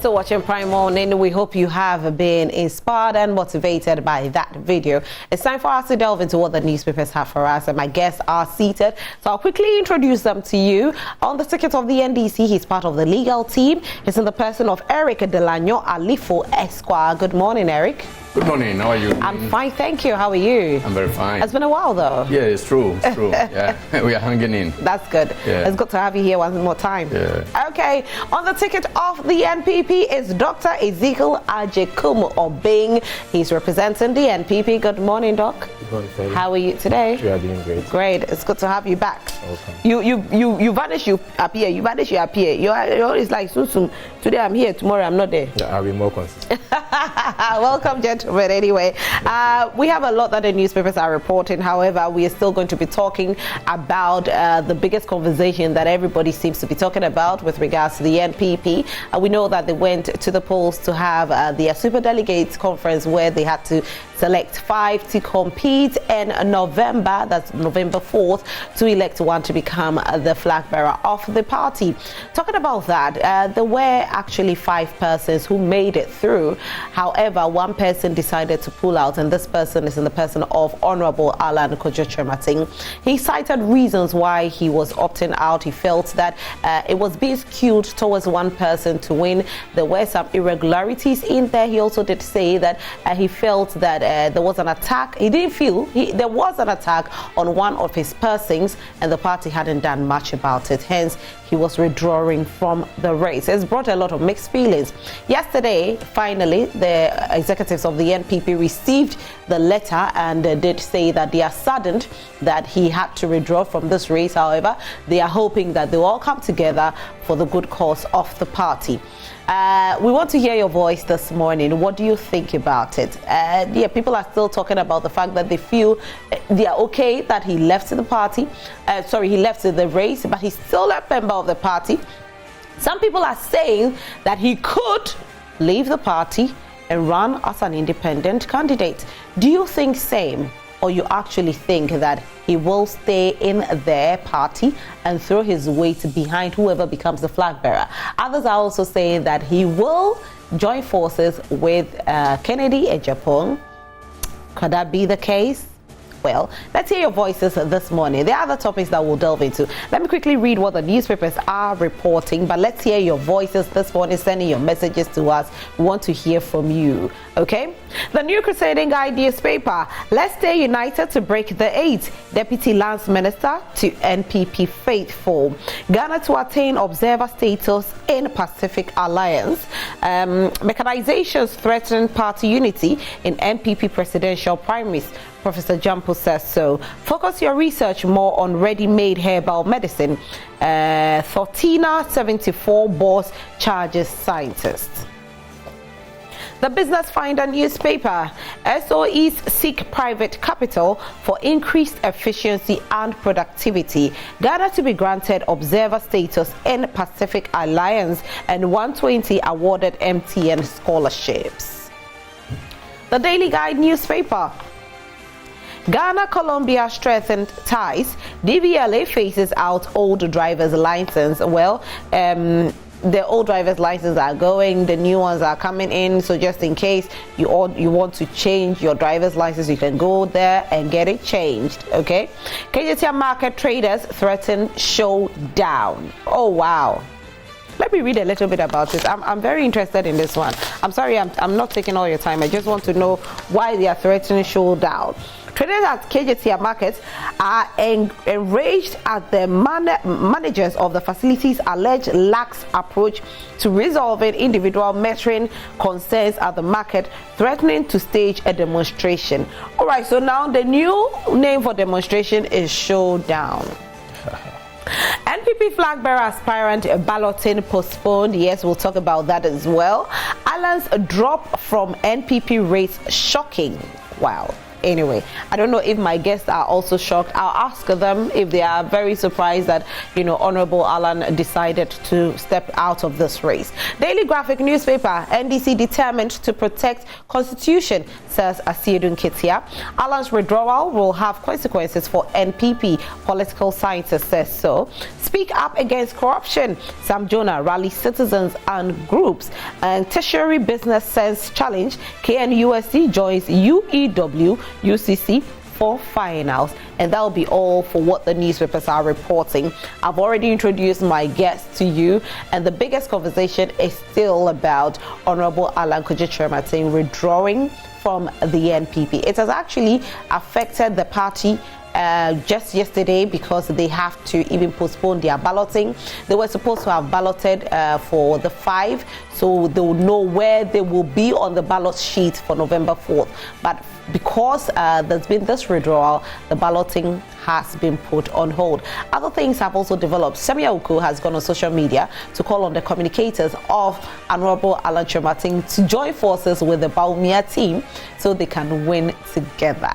still watching Prime Morning. We hope you have been inspired and motivated by that video. It's time for us to delve into what the newspapers have for us, and my guests are seated. So I'll quickly introduce them to you. On the ticket of the NDC, he's part of the legal team. It's in the person of Eric Delano Alifo Esquire. Good morning, Eric. Good morning. How are you? I'm fine, thank you. How are you? I'm very fine. It's been a while, though. Yeah, it's true. It's true. Yeah, we are hanging in. That's good. Yeah. It's good to have you here one more time. Yeah. Okay, on the ticket of the NPP is Dr. Ezekiel Ajekumu Obeng. He's representing the NPP. Good morning, Doc. Good morning, Ferry. How are you today? You are doing great. Great. It's good to have you back. Welcome. You vanish, you appear. You vanish, you appear. You're always like soon. Today I'm here, tomorrow I'm not there. Yeah, I'll be more consistent. Welcome, gentlemen. Anyway, we have a lot that the newspapers are reporting. However, we are still going to be talking about the biggest conversation that everybody seems to be talking about with regards to the NPP. We know that they went to the polls to have their super delegates conference where they had to select 5 to compete in November, that's November 4th, to elect one to become the flag bearer of the party. Talking about that, there were actually 5 persons who made it through. However, one person decided to pull out, and this person is in the person of Honorable Alan Kojo Trematin. He cited reasons why he was opting out. He felt that it was being skewed towards one person to win. There were some irregularities in there. He also did say that he felt that there was an attack. He didn't feel there was an attack on one of his persons, and the party hadn't done much about it. Hence, he was withdrawing from the race. It's brought a lot of mixed feelings. Yesterday, finally, the executives of the NPP received the letter and did say that they are saddened that he had to withdraw from this race. However, they are hoping that they will all come together for the good cause of the party. We want to hear your voice this morning. What do you think about it? Yeah, people are still talking about the fact that they feel they are okay that he left the party. He left the race, but he's still a member of the party. Some people are saying that he could leave the party and run as an independent candidate. Do you think same, or you actually think that he will stay in their party and throw his weight behind whoever becomes the flag bearer? Others are also saying that he will join forces with Kennedy Ejapong. Could that be the case? Well, let's hear your voices this morning. There are other topics that we'll delve into. Let me quickly read what the newspapers are reporting, but let's hear your voices this morning, sending your messages to us. We want to hear from you, okay? The New Crusading Guide newspaper, let's stay united to break the 8. Deputy Lance Minister to NPP faithful. Ghana to attain observer status in Pacific Alliance. Mechanizations threaten party unity in NPP presidential primaries. Professor Jampo says so. Focus your research more on ready-made herbal medicine. Thortina 74 boss charges scientists. The Business Finder newspaper, SOEs seek private capital for increased efficiency and productivity. Ghana to be granted observer status in Pacific Alliance, and 120 awarded MTN scholarships. The Daily Guide newspaper, Ghana-Colombia strengthened ties. DVLA faces out old driver's license. Well, the old driver's licenses are going, the new ones are coming in. So just in case you want to change your driver's license, you can go there and get it changed. Okay. KJT market traders threaten showdown. Oh wow. Let me read a little bit about this. I'm very interested in this one. I'm sorry, I'm not taking all your time. I just want to know why they are threatening showdown. Traders at KJT markets are enraged at the managers of the facilities' alleged lax approach to resolving individual metering concerns at the market, threatening to stage a demonstration. All right, so now the new name for demonstration is showdown. NPP flag bearer aspirant balloting postponed. Yes, we'll talk about that as well. Alan's drop from NPP race shocking. Wow. anyway. I don't know if my guests are also shocked. I'll ask them if they are very surprised that, Honorable Alan decided to step out of this race. Daily Graphic newspaper, NDC determined to protect Constitution, says Asiedun Ketia. Alan's withdrawal will have consequences for NPP. Political scientist says so. Speak up against corruption. Sam Jonah rallies citizens and groups. And tertiary business sense challenge. KNUST joins UEW, UCC for finals. And that will be all for what the newspapers are reporting. I've already introduced my guests to you, and the biggest conversation is still about Honorable Alan Kojo-Kyerematen withdrawing from the NPP. It has actually affected the party just yesterday because they have to even postpone their balloting. They were supposed to have balloted for the 5, so they will know where they will be on the ballot sheet for November 4th. But because there's been this withdrawal, the balloting has been put on hold. Other things have also developed. Semi Awuku has gone on social media to call on the communicators of Honorable Alan Kyerematen to join forces with the Bawumia team so they can win together.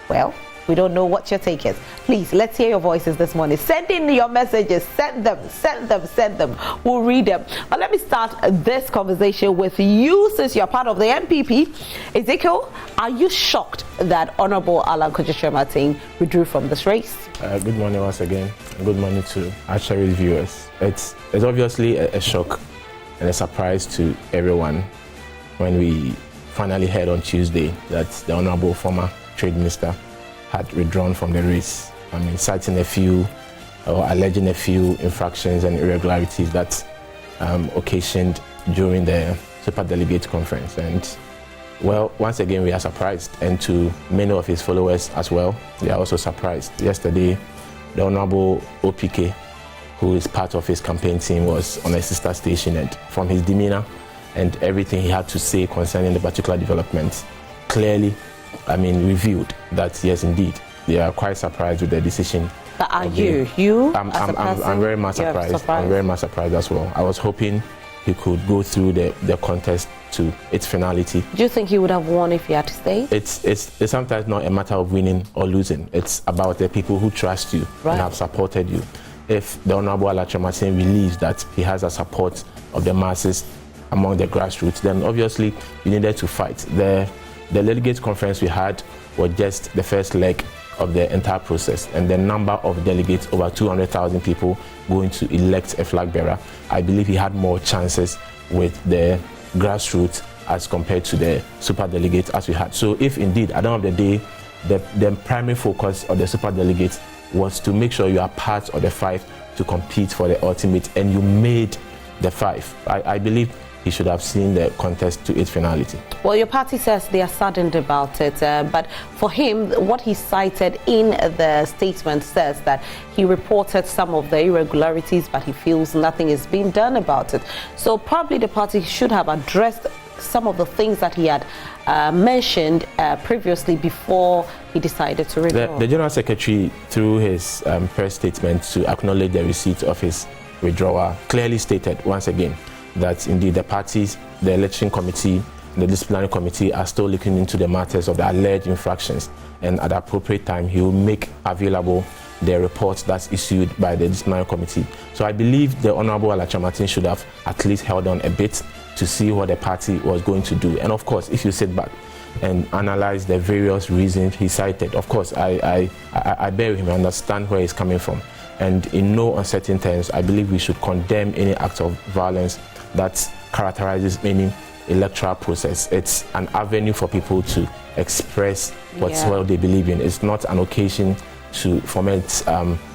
Well, we don't know what your take is. Please, let's hear your voices this morning. Send in your messages. Send them. We'll read them. But let me start this conversation with you, since you're part of the NPP. Ezekiel, are you shocked that Honorable Alan Kojo-Kyerematen withdrew from this race? Good morning once again. Good morning to our cherished viewers. It's obviously a shock and a surprise to everyone when we finally heard on Tuesday that the Honorable former Trade Minister had withdrawn from the race. Citing a few or alleging a few infractions and irregularities that occasioned during the Super Delegate Conference. And well, once again, we are surprised, and to many of his followers as well, they are also surprised. Yesterday, the Honorable OPK, who is part of his campaign team, was on a sister station, and from his demeanor and everything he had to say concerning the particular developments, clearly revealed that yes, indeed, they are quite surprised with the decision. But are you? I'm very much surprised. I'm very much surprised as well. I was hoping he could go through the contest to its finality. Do you think he would have won if he had to stay? It's sometimes not a matter of winning or losing. It's about the people who trust you and have supported you. If the Honorable Alan Kyerematen believes that he has the support of the masses among the grassroots, then obviously you needed to fight. The delegates conference we had was just the first leg of the entire process, and the number of delegates, over 200,000 people going to elect a flag bearer. I believe he had more chances with the grassroots as compared to the super delegates as we had. So if indeed at the end of the day the primary focus of the super delegates was to make sure you are part of the 5 to compete for the ultimate, and you made the 5, I believe he should have seen the contest to its finality. Well, your party says they are saddened about it, but for him, what he cited in the statement says that he reported some of the irregularities, but he feels nothing is being done about it. So probably the party should have addressed some of the things that he had mentioned previously before he decided to withdraw. The General Secretary, through his press statement to acknowledge the receipt of his withdrawal, clearly stated once again that indeed the parties, the election committee, the disciplinary committee are still looking into the matters of the alleged infractions, and at the appropriate time he will make available the report that's issued by the disciplinary committee. So I believe the Honorable Alan Kyerematen should have at least held on a bit to see what the party was going to do. And of course, if you sit back and analyze the various reasons he cited, of course I bear with him, I understand where he's coming from. And in no uncertain terms, I believe we should condemn any act of violence that characterizes any electoral process. It's an avenue for people to express what they believe in. It's not an occasion to foment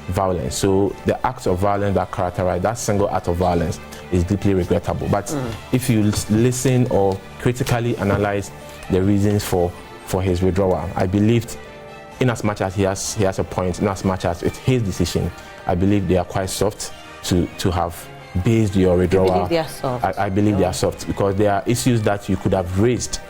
violence. So the act of violence that characterizes that single act of violence is deeply regrettable. But if you listen or critically analyze the reasons for his withdrawal, I believed, in as much as he has a point, in as much as it's his decision, I believe they are quite soft to have based your withdrawal. You believe they are soft? I believe they are soft because there are issues that you could have raised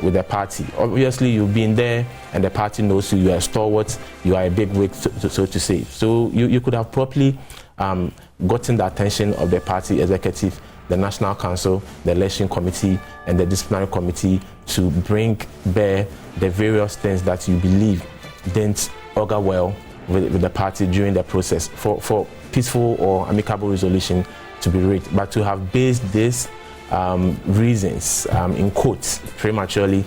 with the party. Obviously, you've been there and the party knows you. You are a stalwart, you are a big wig, so to say. So you could have properly gotten the attention of the party executive the National Council, the Election Committee, and the Disciplinary Committee to bring bear the various things that you believe didn't augur well with the party during the process for peaceful or amicable resolution to be reached. But to have based this reasons in quotes prematurely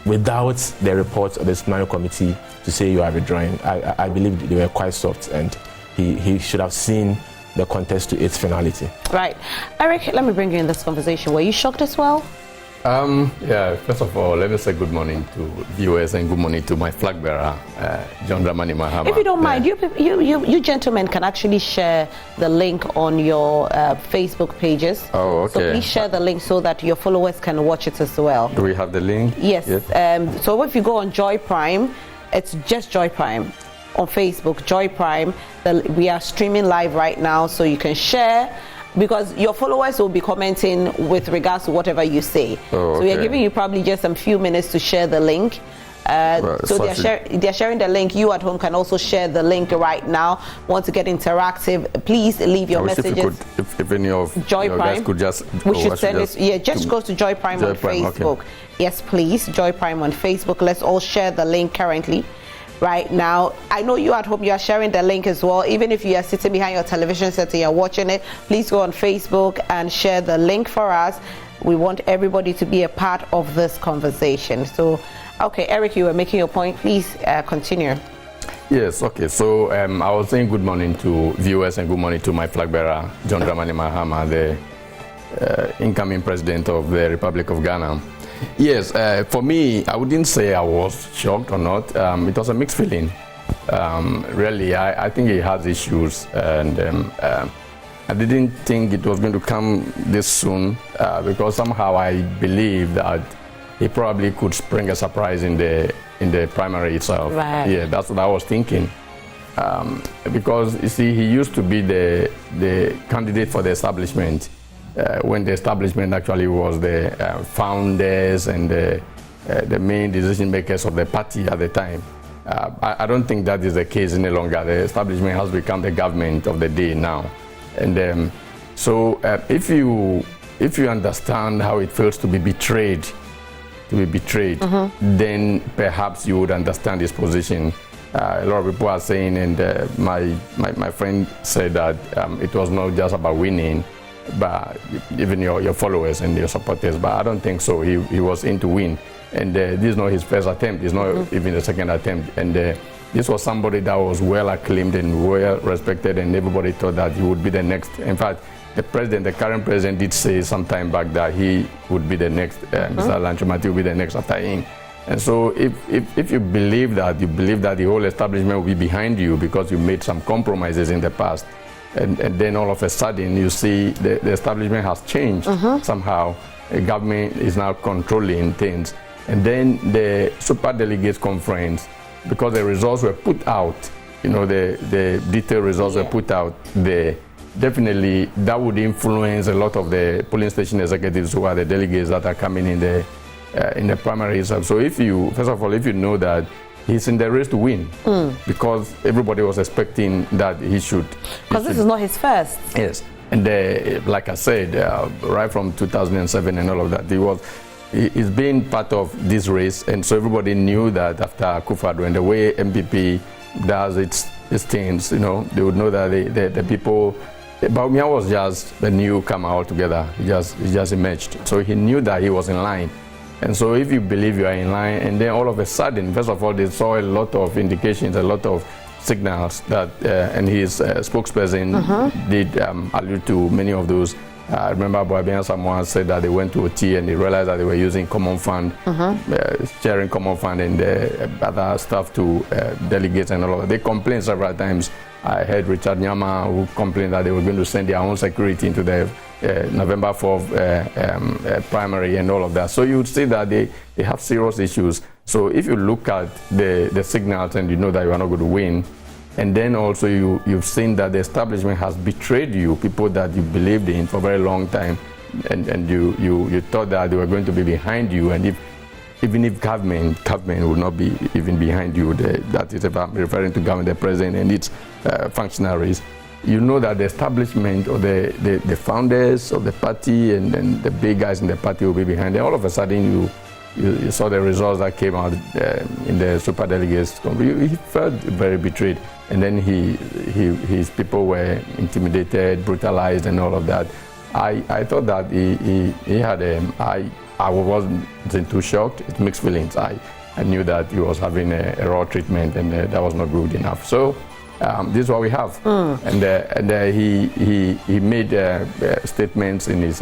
without the report of the Disciplinary Committee to say you are withdrawing, I believe they were quite soft, and he should have seen the contest to its finality. Right. Eric, let me bring you in this conversation. Were you shocked as well? Yeah, first of all, let me say good morning to viewers and good morning to my flag bearer, John Dramani Mahama. If you don't mind, you gentlemen can actually share the link on your Facebook pages. Oh, okay. So please share the link so that your followers can watch it as well. Do we have the link? Yes. So if you go on Joy Prime, it's just Joy Prime. On Facebook, Joy Prime. We are streaming live right now, so you can share, because your followers will be commenting with regards to whatever you say. Oh, okay. So we are giving you probably just a few minutes to share the link. So they're sharing the link. You at home can also share the link right now. Want to get interactive? Please leave your messages. If any of Joy your Prime, guys could just, we should send it. Yeah, just go to Joy Prime on Facebook. Okay. Yes, please, Joy Prime on Facebook. Let's all share the link currently. Right now, I know you at home, you are sharing the link as well. Even if you are sitting behind your television set and you're watching it, please go on Facebook and share the link for us. We want everybody to be a part of this conversation. So, okay, Eric, you were making your point. Please continue. Yes, okay. So I was saying good morning to viewers and good morning to my flag bearer, John Dramani Mahama, the incoming president of the Republic of Ghana. Yes, for me, I wouldn't say I was shocked or not. It was a mixed feeling. Really, I think he has issues, and I didn't think it was going to come this soon, because somehow I believe that he probably could spring a surprise in the primary itself. Right. Yeah, that's what I was thinking. Because you see, he used to be the candidate for the establishment. When the establishment actually was the founders and the main decision makers of the party at the time. I don't think that is the case any longer. The establishment has become the government of the day now. And so if you understand how it feels to be betrayed, then perhaps you would understand his position. A lot of people are saying, and my friend said that it was not just about winning, but even your followers and your supporters. But I don't think so. He was in to win, and this is not his first attempt. It's not even the second attempt. And this was somebody that was well acclaimed and well respected, and everybody thought that he would be the next. In fact, the current president, did say some time back that he would be the next. Mr. Lanchomati will be the next after him. And so, if you believe that the whole establishment will be behind you because you made some compromises in the past. And then all of a sudden you see the establishment has changed somehow. The government is now controlling things. And then the Super Delegates Conference, because the results were put out, the detailed results were put out there, definitely that would influence a lot of the polling station executives who are the delegates that are coming in the primaries. So first of all, if you know that he's in the race to win, because everybody was expecting that he should. Because this is not his first. Yes, and like I said, right from 2007 and all of that, he's been part of this race, and so everybody knew that after Akufo-Addo and the way MPP does its things, they would know that the people. Bawumia was just the newcomer altogether. He just emerged, so he knew that he was in line. And so if you believe you are in line, and then all of a sudden, first of all, they saw a lot of indications, a lot of signals that, and his spokesperson did allude to many of those. I remember Boabia Samoa said that they went to OT and they realized that they were using common fund, sharing common fund and other stuff to delegates and all of that. They complained several times. I heard Richard Nyama who complained that they were going to send their own security into the November 4th primary and all of that. So you would see that they have serious issues. So if you look at the signals and you know that you are not going to win, and then also you've seen that the establishment has betrayed you, people that you believed in for a very long time, and you thought that they were going to be behind you, and even if government would not be even behind you, that is if I'm referring to government, the president and its functionaries, you know that the establishment or the founders of the party and then the big guys in the party will be behind it. All of a sudden, you saw the results that came out in the super delegates. He felt very betrayed, and then his people were intimidated, brutalized, and all of that. I thought that he had I wasn't too shocked. It's mixed feelings. I knew that he was having a raw treatment, and that was not good enough. So this is what we have. And he made statements in his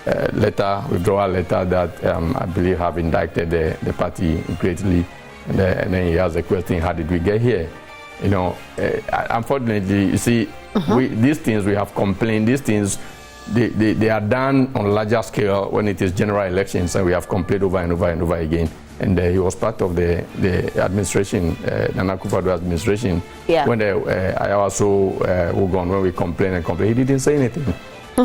withdrawal letter that I believe have indicted the party greatly. And then he has a question: how did we get here? You know, unfortunately, you see, these things we have complained. These things. They are done on a larger scale when it is general elections, and we have complained over and over and over again. And he was part of the administration, Nana Akufo-Addo administration, when I also gone when we complained, he didn't say anything.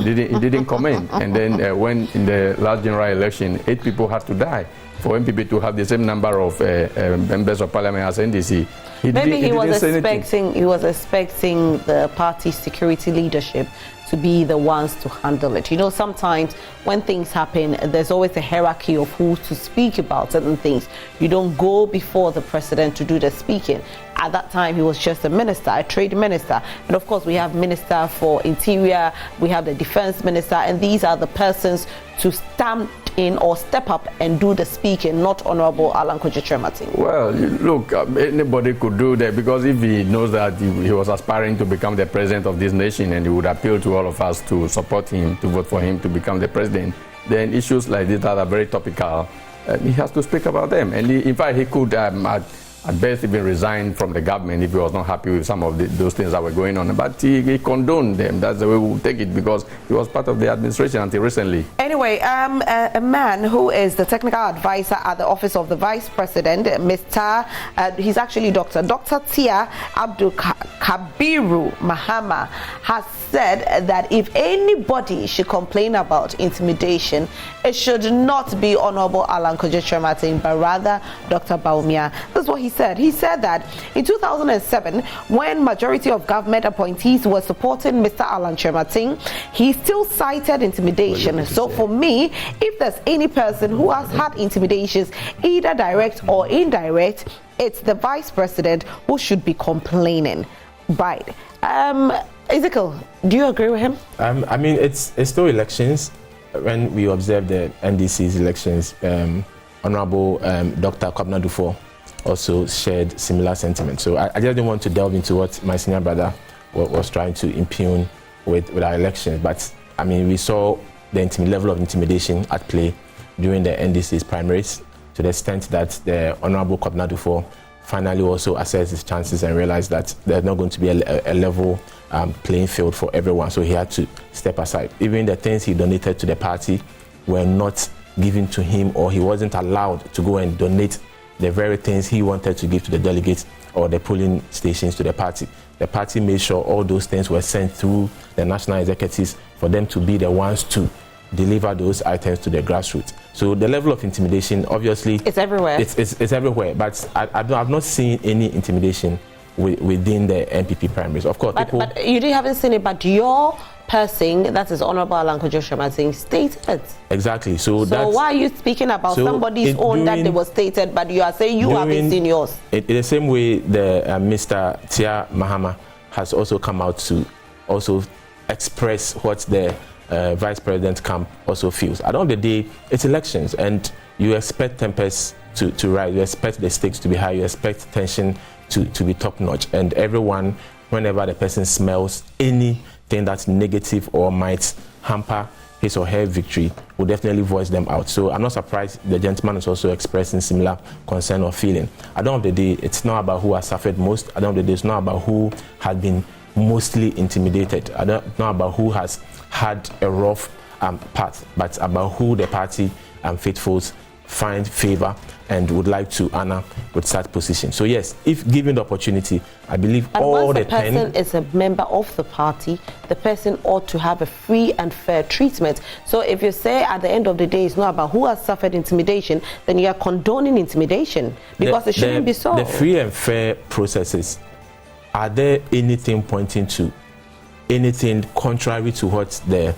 He didn't comment. And then when in the last general election, 8 people had to die for MPP to have the same number of members of parliament as NDC. He was expecting the party's security leadership to be the ones to handle it. You know, sometimes when things happen, there's always a hierarchy of who to speak about certain things. You don't go before the president to do the speaking. At that time, he was just a minister, a trade minister. And of course, we have Minister for Interior, we have the Defense Minister, and these are the persons to stand in or step up and do the speaking, not Honorable Alan Kojo-Kyerematen. Well, look, anybody could do that, because if he knows that he was aspiring to become the president of this nation, and he would appeal to all of us to support him, to vote for him to become the president, then issues like this that are very topical, he has to speak about them. And in fact, he could at best even resign from the government if he was not happy with some of those things that were going on. But he condoned them. That's the way we will take it, because he was part of the administration until recently. Anyway, a man who is the technical advisor at the office of the vice president, he's actually Dr. Tia Abdul Kabiru Mahama, has said that if anybody should complain about intimidation, it should not be Honorable Alan Kojo-Kyerematen, but rather Dr. Bawumia. This is what he said. He said that in 2007, when majority of government appointees were supporting Mr. Alan Kyerematen, he still cited intimidation. So for me, if there's any person who has had intimidations, either direct or indirect, it's the vice president who should be complaining. Right. Ezekiel, do you agree with him? I mean, it's still elections. When we observe the NDC's elections, Honorable Dr. Kwabena Dufo also shared similar sentiments. So I just didn't want to delve into what my senior brother was trying to impugn with our elections. But I mean, we saw the level of intimidation at play during the NDC's primaries, to the extent that the Honorable Kwabena Dufo finally also assessed his chances and realized that there's not going to be a level playing field for everyone. So he had to step aside. Even the things he donated to the party were not given to him, or he wasn't allowed to go and donate the very things he wanted to give to the delegates or the polling stations to the party. The party made sure all those things were sent through the national executives for them to be the ones to deliver those items to the grassroots. So the level of intimidation, obviously, it's everywhere. It's everywhere. But I've not seen any intimidation within the NPP primaries. Of course, but you haven't seen it. But your person, that is Honorable Alan Kojo-Kyerematen, stated. Exactly. So why are you speaking about somebody's own that they was stated, but you are saying you haven't seen yours? In the same way, the Mr. Tia Mahama has also come out to also express what the vice president camp also feels. At the end of the day, it's elections, and you expect tempers to rise, you expect the stakes to be high, you expect tension to be top notch, and everyone, whenever the person smells anything that's negative or might hamper his or her victory, will definitely voice them out. So I'm not surprised the gentleman is also expressing similar concern or feeling. At the end of the day, it's not about who has suffered most. At the end of the day, it's not about who has been mostly intimidated. It's not about who has had a rough path, but about who the party faithfuls find favor and would like to honor with such position. So yes, if given the opportunity, I believe and all the 10... once the person is a member of the party, the person ought to have a free and fair treatment. So if you say at the end of the day it's not about who has suffered intimidation, then you are condoning intimidation, because it shouldn't be so. The free and fair processes, are there anything pointing to anything contrary to what the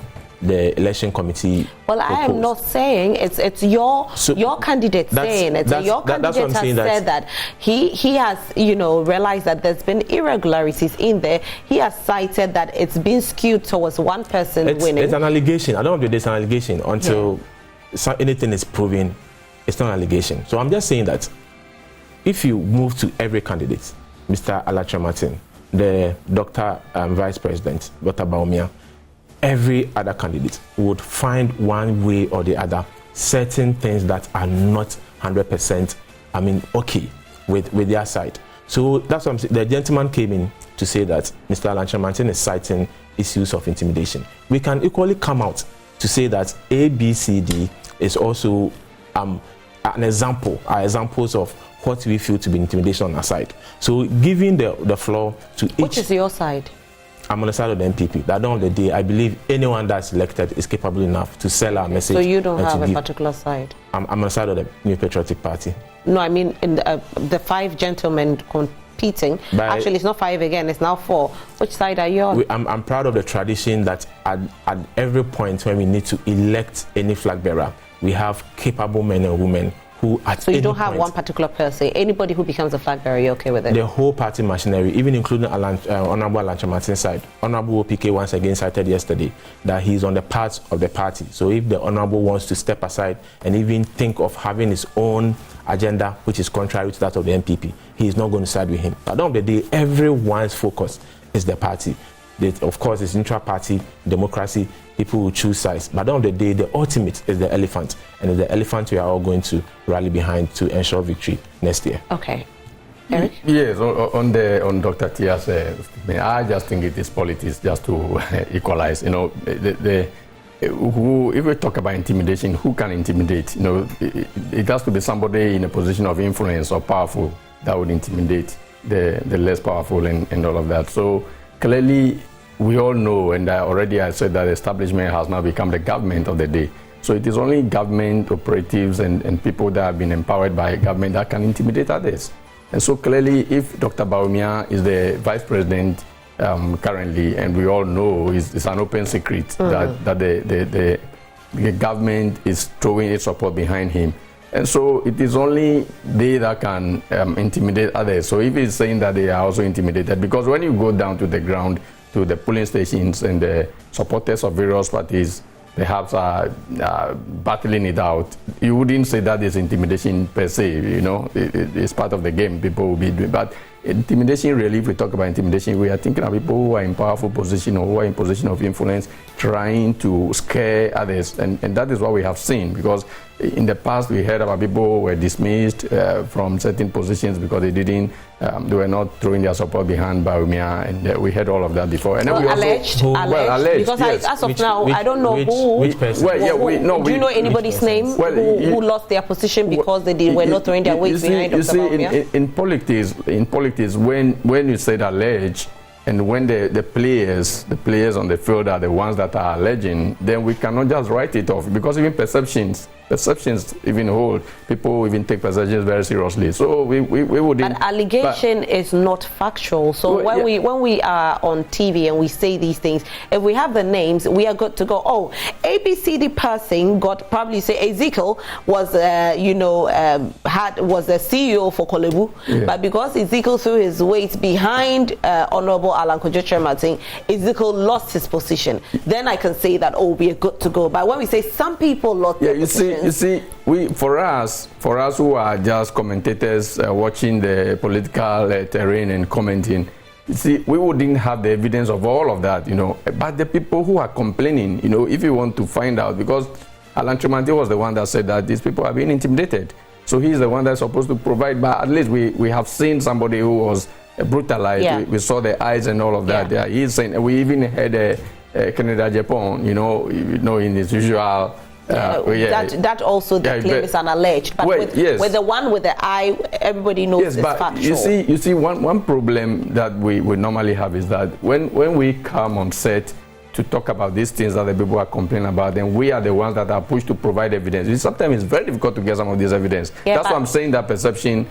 election committee Well, proposed. I am not saying it's your candidate saying it. Your candidate has said that he has, you know, realized that there's been irregularities in there. He has cited that it's been skewed towards one person winning. It's an allegation. I don't know if it's an allegation until anything is proven. It's not an allegation. So I'm just saying that if you move to every candidate, Mr. Alatro Martin, the Dr. Vice President, Dr. Bawumia, every other candidate would find one way or the other certain things that are not 100%, okay with their side. So that's what I'm saying. The gentleman came in to say that Mr. Alatro Martin is citing issues of intimidation. We can equally come out to say that A, B, C, D is also an example, are examples of what we feel to be intimidation on our side. So giving the floor to each... Which is your side? I'm on the side of the MPP. At the end of the day, I believe anyone that's elected is capable enough to sell our message. So you don't have a particular side? I'm on the side of the New Patriotic Party. No, I mean in the 5 gentlemen competing. Actually, it's not 5 again, it's now 4. Which side are you on? I'm proud of the tradition that at every point when we need to elect any flag bearer, we have capable men and women who at So you don't have one particular person. Anybody who becomes a flag bearer, you're okay with it? The whole party machinery, even including Honorable Alatro Martin's side. Honorable OPK once again cited yesterday that he's on the part of the party. So if the Honorable wants to step aside and even think of having his own agenda, which is contrary to that of the MPP, he is not going to side with him. But at the end of the day, everyone's focus is the party. Of course, it's intra-party democracy. People will choose sides. But at the end of the day, the ultimate is the elephant. And it's the elephant we are all going to rally behind to ensure victory next year. Okay. Eric? Yes, on Dr. Tia's statement, I just think it is politics just to equalize. You know, if we talk about intimidation, who can intimidate? You know, it has to be somebody in a position of influence or powerful that would intimidate the less powerful and all of that. So clearly, we all know, and already I said that the establishment has now become the government of the day. So it is only government operatives and people that have been empowered by government that can intimidate others. And so clearly, if Dr. Bawumia is the vice president currently, and we all know it's an open secret that the government is throwing its support behind him. And so it is only they that can intimidate others. So if he's saying that they are also intimidated, because when you go down to the ground, to the polling stations, and the supporters of various parties perhaps are battling it out, you wouldn't say that is intimidation per se. You know, it's part of the game people will be doing. But intimidation, really, if we talk about intimidation, we are thinking of people who are in powerful position or who are in position of influence trying to scare others. And that is what we have seen, because in the past we heard about people who were dismissed from certain positions because they were not throwing their support behind Bawumia, and we heard all of that before. And then we alleged, alleged, because yes. as of now, I don't know which person. Well, yeah, do you know anybody's name who lost their position because they were not throwing their weight behind Dr. Bawumia? In politics, when you said alleged, and when the players on the field are the ones that are alleging, then we cannot just write it off, because even perceptions even hold. People even take perceptions very seriously. So we wouldn't. But allegation is not factual. So when we are on TV and we say these things, if we have the names, we are good to go. Oh, ABCD person got, probably say Ezekiel was was the CEO for Kolebu, but because Ezekiel threw his weight behind Honorable Alan Kojo Martin, Ezekiel lost his position. Then I can say that, oh, we are good to go. But when we say some people lost their position, you see, for us who are just commentators watching the political terrain and commenting, you see, we wouldn't have the evidence of all of that, you know. But the people who are complaining, you know, if you want to find out, because Alatro Martin was the one that said that these people are being intimidated. So he's the one that's supposed to provide. But at least we have seen somebody who was brutalized. Yeah. We saw the eyes and all of that. Yeah. He's saying, we even had Canada Japan, you know, in his usual. That also the claim is an alleged, but with the one with the eye, everybody knows it's factual. You see, one problem that we normally have is that when we come on set to talk about these things that the people are complaining about, then we are the ones that are pushed to provide evidence. Sometimes it's very difficult to get some of this evidence. Yeah, that's why I'm saying that perception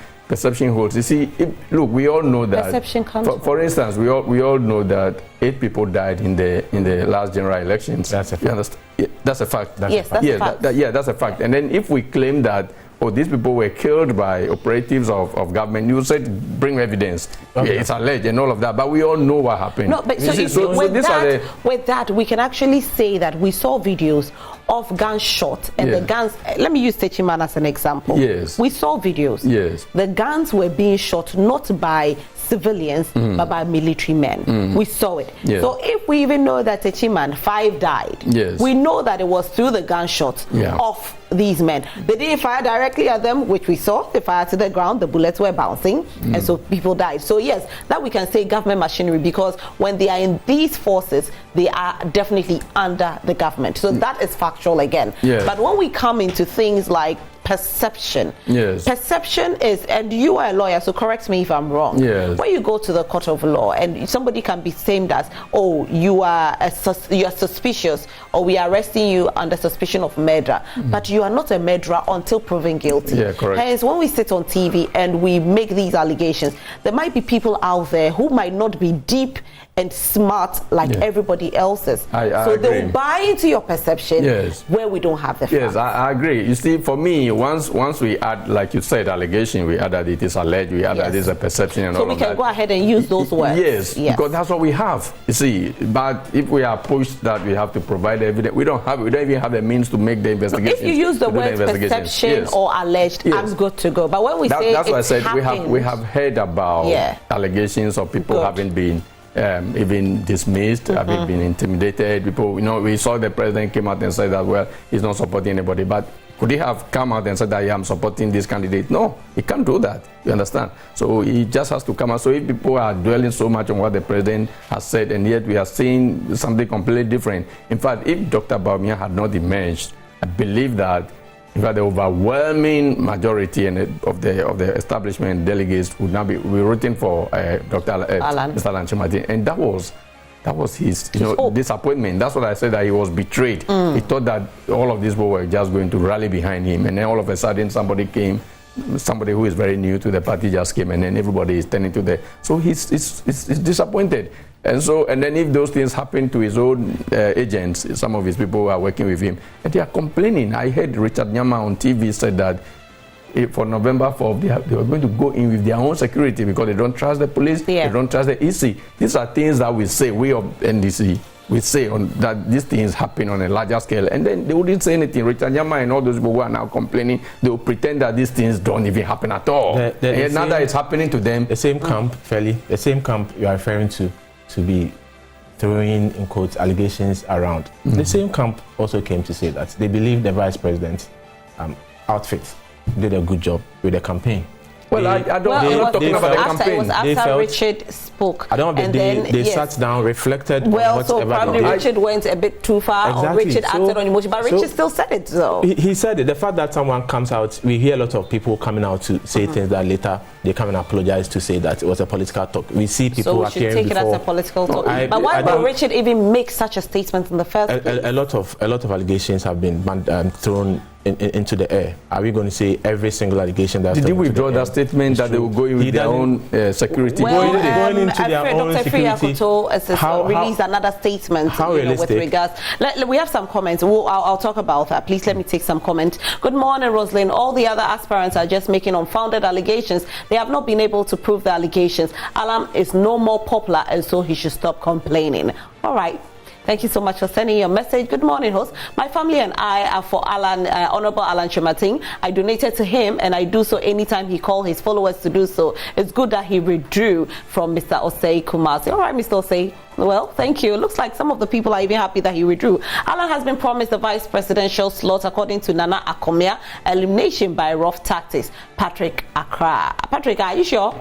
holds. You see, look, we all know that. Perception comes. For instance, we all know that 8 people died in the last general elections. That's a fact. That's a fact. That's a fact. That's a fact. And then if we claim that, oh, these people were killed by operatives of government, you said bring evidence. Okay. Yeah, it's alleged and all of that, but we all know what happened. No, but with that, we can actually say that we saw videos of guns shot, and the guns, let me use Techiman as an example. Yes. We saw videos. Yes. The guns were being shot not by civilians, but by military men. We saw it. Yes. So if we even know that Techiman, 5 died, we know that it was through the gunshots of these men. They didn't fire directly at them, which we saw. They fired to the ground, the bullets were bouncing, and so people died. So yes, that we can say government machinery, because when they are in these forces, they are definitely under the government. So that is factual again. Yes. But when we come into things like perception. Perception is, and you are a lawyer, so correct me if I'm wrong. When you go to the court of law and somebody can be saying that, oh, you are suspicious, or we are arresting you under suspicion of murder, but you are not a murderer until proven guilty. Hence, when we sit on TV and we make these allegations, there might be people out there who might not be deep and smart like everybody else's. So they'll buy into your perception where we don't have the facts. Yes, I agree. You see, for me, once we add, like you said, allegation, we add that it is alleged, we add that it is a perception and all of that. So we can go ahead and use those words. Yes, because that's what we have. You see, but if we are pushed that we have to provide evidence, we don't even have the means to make the investigation. If you use the word perception or alleged, I'm good to go. But when we say that's what I said, we have heard about allegations of people having been even dismissed, having been intimidated. People, we saw the president came out and said that, well, he's not supporting anybody. But could he have come out and said that, yeah, I'm supporting this candidate? No, he can't do that. You understand? So he just has to come out. So if people are dwelling so much on what the president has said, and yet we are seeing something completely different. In fact, if Dr. Bawumia had not emerged, I believe that in fact, the overwhelming majority of the establishment delegates would now be rooting for Dr. Mr. Alan Kyerematen, and that was his disappointment. That's what I said, that he was betrayed. He thought that all of these people were just going to rally behind him, and then all of a sudden somebody who is very new to the party just came, and then everybody is turning to the. So he's disappointed. And then if those things happen to his own agents, some of his people who are working with him, and they are complaining. I heard Richard Nyama on TV said that for November 4th, they were going to go in with their own security because they don't trust the police, they don't trust the EC. These are things that we say, we of NDC, we say that these things happen on a larger scale, and then they wouldn't say anything. Richard Nyama and all those people who are now complaining, they will pretend that these things don't even happen at all. And now that it's happening to them. The same camp, Feli, the same camp you are referring to be throwing, in quotes, allegations around. The same camp also came to say that they believe the vice president's outfit did a good job with the campaign. Well, I'm not talking about the campaign. It was after Richard spoke. I don't know, they sat down, reflected on whatever. So probably Richard went a bit too far, or Richard acted on emotion, but Richard still said it, though. He said it. The fact that someone comes out, we hear a lot of people coming out to say things that later they come and apologize to say that it was a political talk. We see people appearing before. So we should take it as a political talk. But why would Richard even make such a statement in the first place? A lot of allegations have been thrown into the air. Are we going to say every single allegation that's Did you withdraw that statement that they will go in with their own security? Well, going into their own Dr. security. Akoto released another statement with regards. We have some comments. I'll talk about that. Please let me take some comments. Good morning, Rosalind. All the other aspirants are just making unfounded allegations. They have not been able to prove the allegations. Alan is no more popular, and so he should stop complaining. All right. Thank you so much for sending your message. Good morning, host. My family and I are for Honorable Alan Kyerematen. I donated to him, and I do so anytime he called his followers to do so. It's good that he withdrew from Mr. Osei Kumasi. All right, Mr. Osei. Well, thank you. It looks like some of the people are even happy that he withdrew. Alan has been promised the vice presidential slot, according to Nana Akomia. Elimination by rough tactics. Patrick Accra. Patrick, are you sure?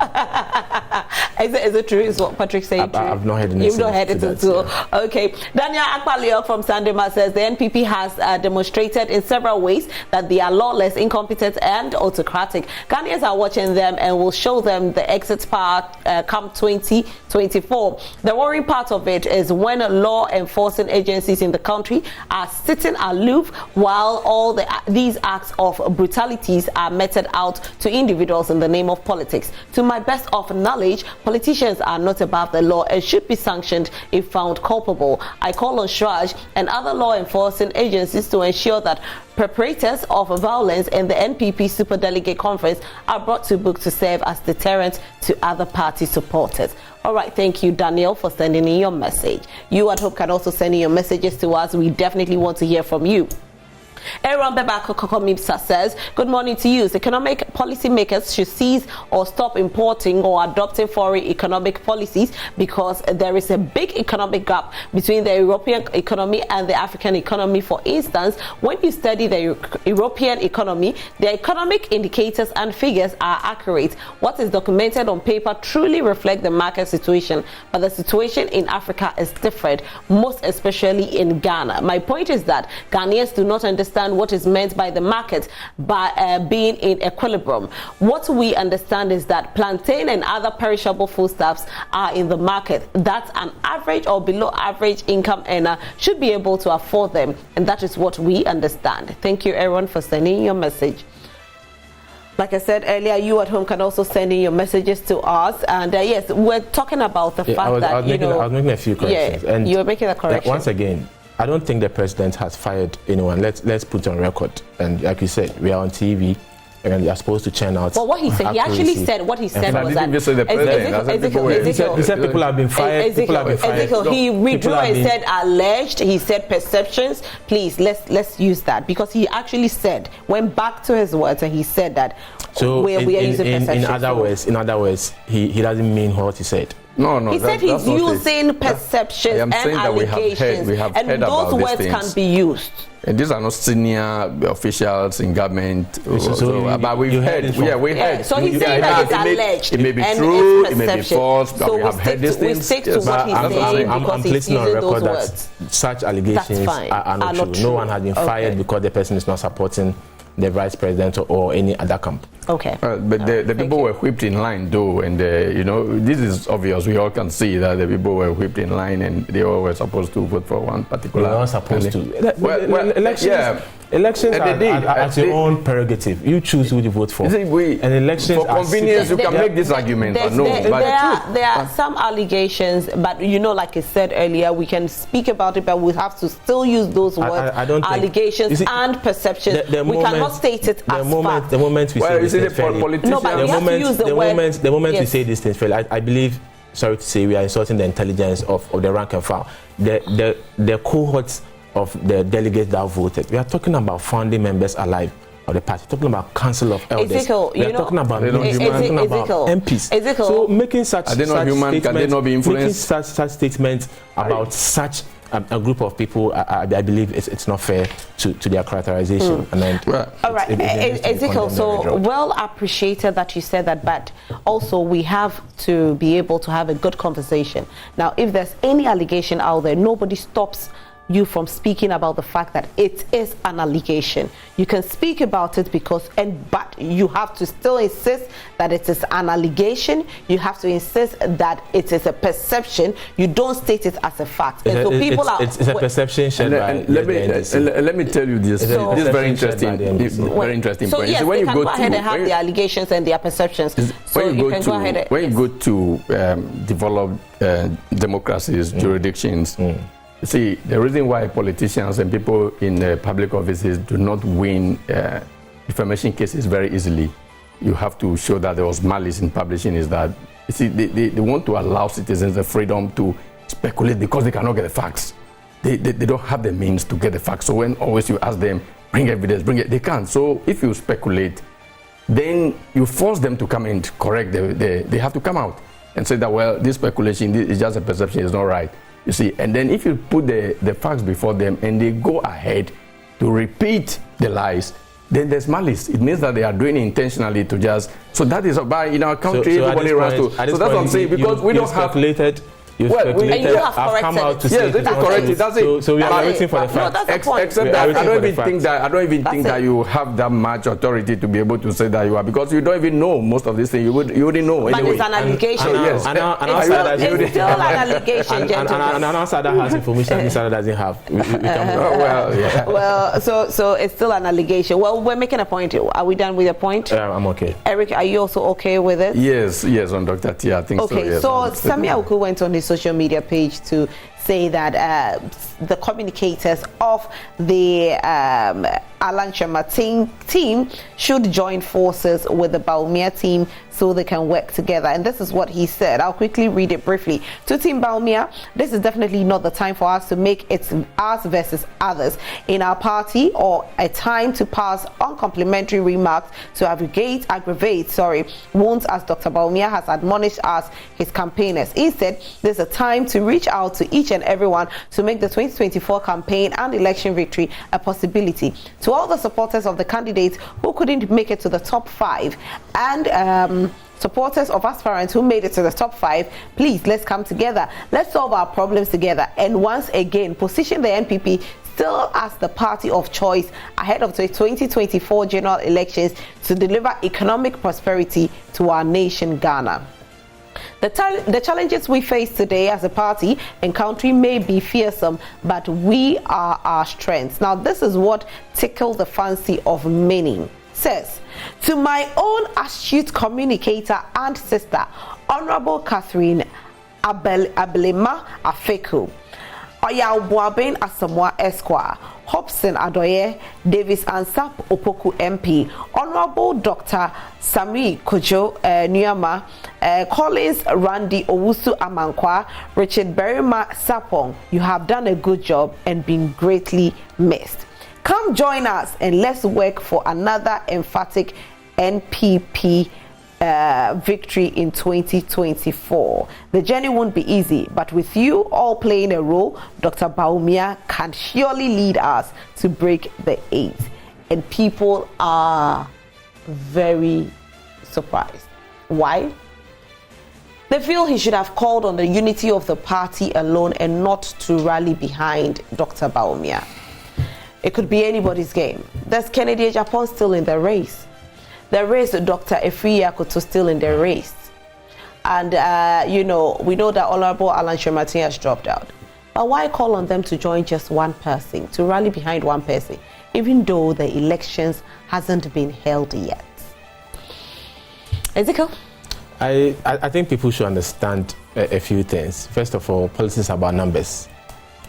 Is it true? Is what Patrick saying true? I've not heard anything. You've not heard it at all. Okay. Daniel Akpaliok from Sandema says the NPP has demonstrated in several ways that they are lawless, incompetent, and autocratic. Ghanaians are watching them and will show them the exit path come 2024. The worrying part part of it is when law enforcing agencies in the country are sitting aloof while all these acts of brutalities are meted out to individuals in the name of politics. To my best of knowledge, politicians are not above the law and should be sanctioned if found culpable. I call on SHRAJ and other law enforcing agencies to ensure that perpetrators of violence in the NPP Superdelegate Conference are brought to book to serve as deterrent to other party supporters. All right, thank you, Daniel, for sending in your message. You at home can also send in your messages to us. We definitely want to hear from you. Aaron Bebako Kokomipsa says, good morning to you. Economic policymakers should cease or stop importing or adopting foreign economic policies because there is a big economic gap between the European economy and the African economy. For instance, when you study the European economy, the economic indicators and figures are accurate. What is documented on paper truly reflects the market situation, but the situation in Africa is different, most especially in Ghana. My point is that Ghanaians do not understand what is meant by the market by being in equilibrium. What we understand is that plantain and other perishable foodstuffs are in the market. That an average or below average income earner should be able to afford them, and that is what we understand. Thank you, Aaron, for sending your message. Like I said earlier, you at home can also send in your messages to us. And yes, we're talking about the fact that, I was making a few corrections. Yeah, and you were making a correction. Once again, I don't think the president has fired anyone. Let's put on record. And like you said, we are on TV and we are supposed to churn out. But what he said, he actually said, what he said was that he said people have been fired. Ezekiel, he withdrew and said alleged. He said perceptions. Please, let's use that, because he actually said, went back to his words and he said that. So we are using perceptions. In other words, he doesn't mean what he said. No. He said he's using perceptions and allegations, and those words can be used. And these are not senior officials in government. But we've heard. We heard. So he's saying that it's alleged. It may be true, it may be false, but we have heard these things. We stick to what he's saying because he's using those words. Such allegations are not true. No one has been fired because the person is not supporting the vice president or any other camp. Okay. But the people were whipped in line, though, and this is obvious. We all can see that the people were whipped in line, and they all were supposed to vote for one particular. They were not supposed to. Elections are at your own prerogative. You choose who you vote for. And elections for convenience, you can make this argument. There are some allegations, but like I said earlier, we can speak about it, but we have to still use those words, allegations and perceptions. We cannot state it as fact. The moment we say this thing, the moment we say these things, I believe, sorry to say, we are insulting the intelligence of the rank and file. The cohorts of the delegates that voted. We are talking about founding members alive of the party. We're talking about council of elders. Ezekiel, we are talking about MPs. So making such statements about such a group of people, I believe it's not fair to their characterization. All right, Ezekiel, so well appreciated that you said that, but also we have to be able to have a good conversation. Now, if there's any allegation out there, nobody stops you from speaking about the fact that it is an allegation. You can speak about it but you have to still insist that it is an allegation. You have to insist that it is a perception. You don't state it as a fact. It's a perception. Let me tell you this. This is very interesting. Very interesting point. Yes, when you go ahead and have the allegations and their perceptions. When you go to develop democracies, jurisdictions. See, the reason why politicians and people in public offices do not win defamation cases very easily, you have to show that there was malice in publishing, is that, you see, they want to allow citizens the freedom to speculate because they cannot get the facts. They don't have the means to get the facts. So when always you ask them, bring evidence, bring it, they can't. So if you speculate, then you force them to come and correct. They have to come out and say that, well, this speculation is just a perception, it's not right. You see, and then if you put the facts before them and they go ahead to repeat the lies, then there's malice. It means that they are doing it intentionally to just. So that is why in our country everybody runs to. So that's what I'm saying, because we don't have. You Well, speculated. And you have I've come corrected out to it. say Yes, this is different correct. things. That's it. So we are That's waiting it. for the No, facts. that's the point. Except We are that I waiting don't for the even think facts. that That's it. you have that much authority to be able to say that you are, because you don't even know most of these things. You wouldn't know But anyway. it's an allegation. yes. An It's still an allegation, an gentlemen. outsider has information this other doesn't have. We can Oh, well, yeah. Well, so it's still an allegation. Well, we're making a point. Are we done with your point? I'm okay. Eric, are you also okay with it? Yes, on Dr. T, I think so. Okay, Yes, so I understand. Sammy Awuku went on his social media page to say that the communicators of the Alan Kyerematen team should join forces with the Bawumia team so they can work together. And this is what he said. I'll quickly read it briefly. To Team Bawumia, this is definitely not the time for us to make it us versus others in our party, or a time to pass uncomplimentary remarks to aggravate wounds, as Dr. Bawumia has admonished us, his campaigners. Instead, there's a time to reach out to each and everyone to make the 2024 campaign and election victory a possibility. To all the supporters of the candidates who couldn't make it to the top 5 and supporters of aspirants who made it to the top 5, please, let's come together. Let's solve our problems together. And once again, position the NPP still as the party of choice ahead of the 2024 general elections to deliver economic prosperity to our nation, Ghana. The challenges we face today as a party and country may be fearsome, but we are our strengths. Now, this is what tickled the fancy of many. Says, to my own astute communicator and sister, Honorable Catherine Abelema Afeku, Oya Buaben Asamoah Esquire, Hobson Adoye, Davis Ansap Opoku MP, Honorable Dr. Sami Kojo Nyama, Collins Randy Owusu Amankwa, Richard Berima Sapong, you have done a good job and been greatly missed. Come join us and let's work for another emphatic NPP victory in 2024. The journey won't be easy, but with you all playing a role, Dr. Bawumia can surely lead us to break the 8. And people are very surprised. Why? They feel he should have called on the unity of the party alone and not to rally behind Dr. Bawumia. It could be anybody's game. There's Kennedy Japan still in the race. There is Dr. Efri Yakuto still in the race. And, we know that Honorable Alan Kyerematen has dropped out. But why call on them to join just one person, to rally behind one person, even though the elections hasn't been held yet? Ezekiel? I think people should understand a few things. First of all, politics is about numbers.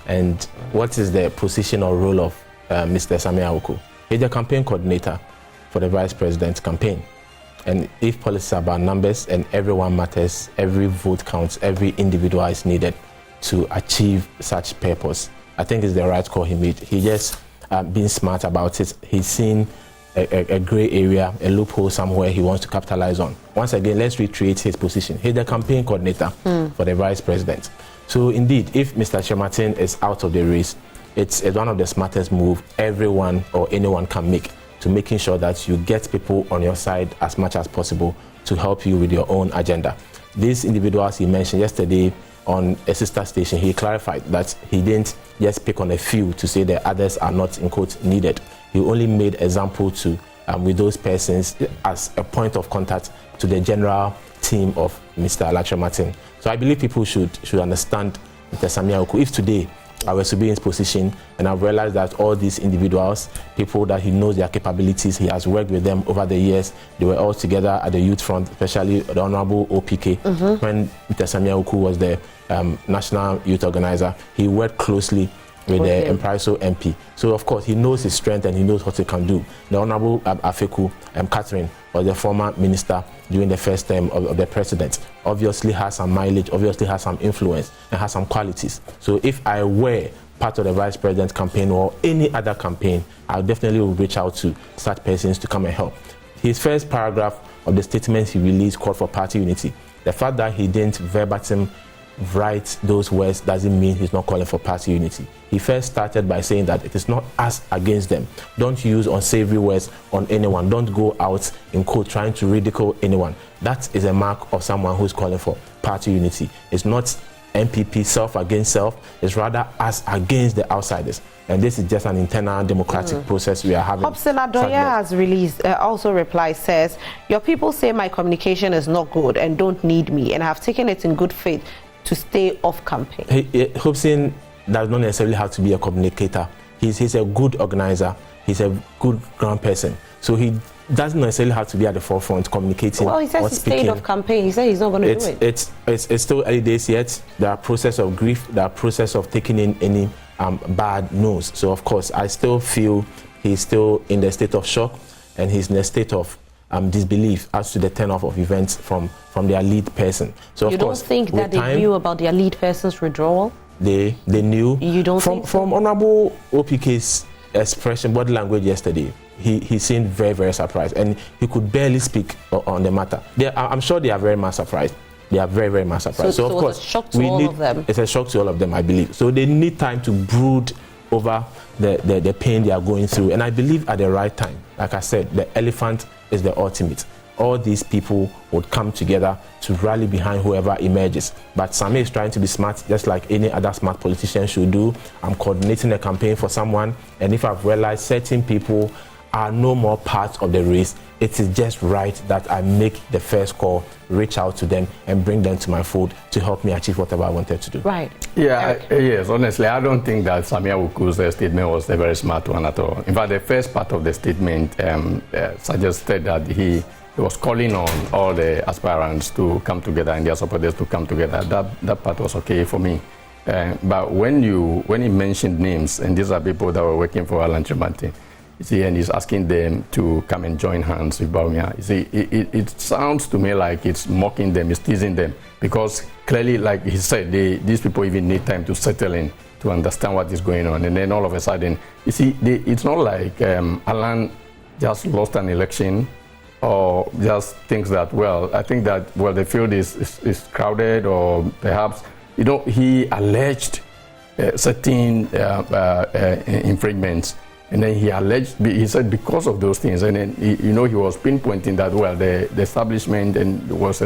And what is the position or role of Mr. Sammy Awuku? He's the campaign coordinator for the vice president's campaign. And if politics are about numbers and everyone matters, every vote counts, every individual is needed to achieve such purpose, I think it's the right call he made. He just being smart about it. He's seen a gray area, a loophole somewhere he wants to capitalize on. Once again, let's reiterate his position. He's the campaign coordinator for the vice president. So indeed, if Mr. Kyerematen is out of the race, it's one of the smartest moves everyone or anyone can make to making sure that you get people on your side as much as possible to help you with your own agenda. These individuals he mentioned yesterday on a sister station, he clarified that he didn't just pick on a few to say that others are not, in quotes, needed. He only made example to with those persons as a point of contact to the general team of Mr. Alan Kyerematen. So I believe people should understand Mr. Sammy Awuku. If today I was to be in his position and I've realized that all these individuals, people that he knows their capabilities, he has worked with them over the years, they were all together at the Youth Front, especially the Honorable OPK, when Mr. Sammy Awuku was the National Youth Organizer. He worked closely with the Empriso MP. So, of course, he knows his strength and he knows what he can do. The Honorable Afeku Catherine was the former minister during the first term of the president. Obviously has some mileage, obviously has some influence and has some qualities. So if I were part of the vice president's campaign or any other campaign, I definitely would reach out to such persons to come and help. His first paragraph of the statement he released called for party unity. The fact that he didn't verbatim write those words doesn't mean he's not calling for party unity. He first started by saying that it is not us against them. Don't use unsavory words on anyone. Don't go out in quote trying to ridicule anyone. That is a mark of someone who's calling for party unity. It's not MPP, self against self. It's rather us against the outsiders. And this is just an internal democratic process we are having. Hobson Adoya has released, also replied, says, your people say my communication is not good and don't need me, and have taken it in good faith to stay off campaign. Hobson does not necessarily have to be a communicator. He's a good organizer. He's a good ground person. So he doesn't necessarily have to be at the forefront communicating. Well, he says he stayed off campaign. He said he's not going to do it. It's still early days yet. There are process of grief. There are process of taking in any bad news. So of course, I still feel he's still in the state of shock, and he's in a state of disbelief as to the turn-off of events from their lead person. So you don't think that they knew about their lead person's withdrawal? They knew. You don't think so? From Honorable OPK's expression, body language yesterday, he seemed very, very surprised, and he could barely speak on the matter. I'm sure they are very much surprised. They are very, very much surprised. So of course, it's a shock to all of them. It's a shock to all of them, I believe. So they need time to brood over the pain they are going through, and I believe at the right time. Like I said, the elephant is the ultimate. All these people would come together to rally behind whoever emerges. But Sammy is trying to be smart, just like any other smart politician should do. I'm coordinating a campaign for someone, and if I've realized certain people are no more part of the race, it is just right that I make the first call, reach out to them, and bring them to my fold to help me achieve whatever I wanted to do. Right. Yeah, yes, honestly, I don't think that Samia Wuku's statement was a very smart one at all. In fact, the first part of the statement suggested that he was calling on all the aspirants to come together and their supporters to come together. That part was okay for me. But when he mentioned names, and these are people that were working for Alan Tremantin, you see, and he's asking them to come and join hands with Bawumia. You see, it sounds to me like it's mocking them, it's teasing them, because clearly, like he said, these people even need time to settle in, to understand what is going on. And then all of a sudden, you see, it's not like Alan just lost an election or just thinks that, well, I think that, well, the field is crowded, or perhaps, you know, he alleged certain infringements. And then he said because of those things, and then he was pinpointing that, well, the establishment was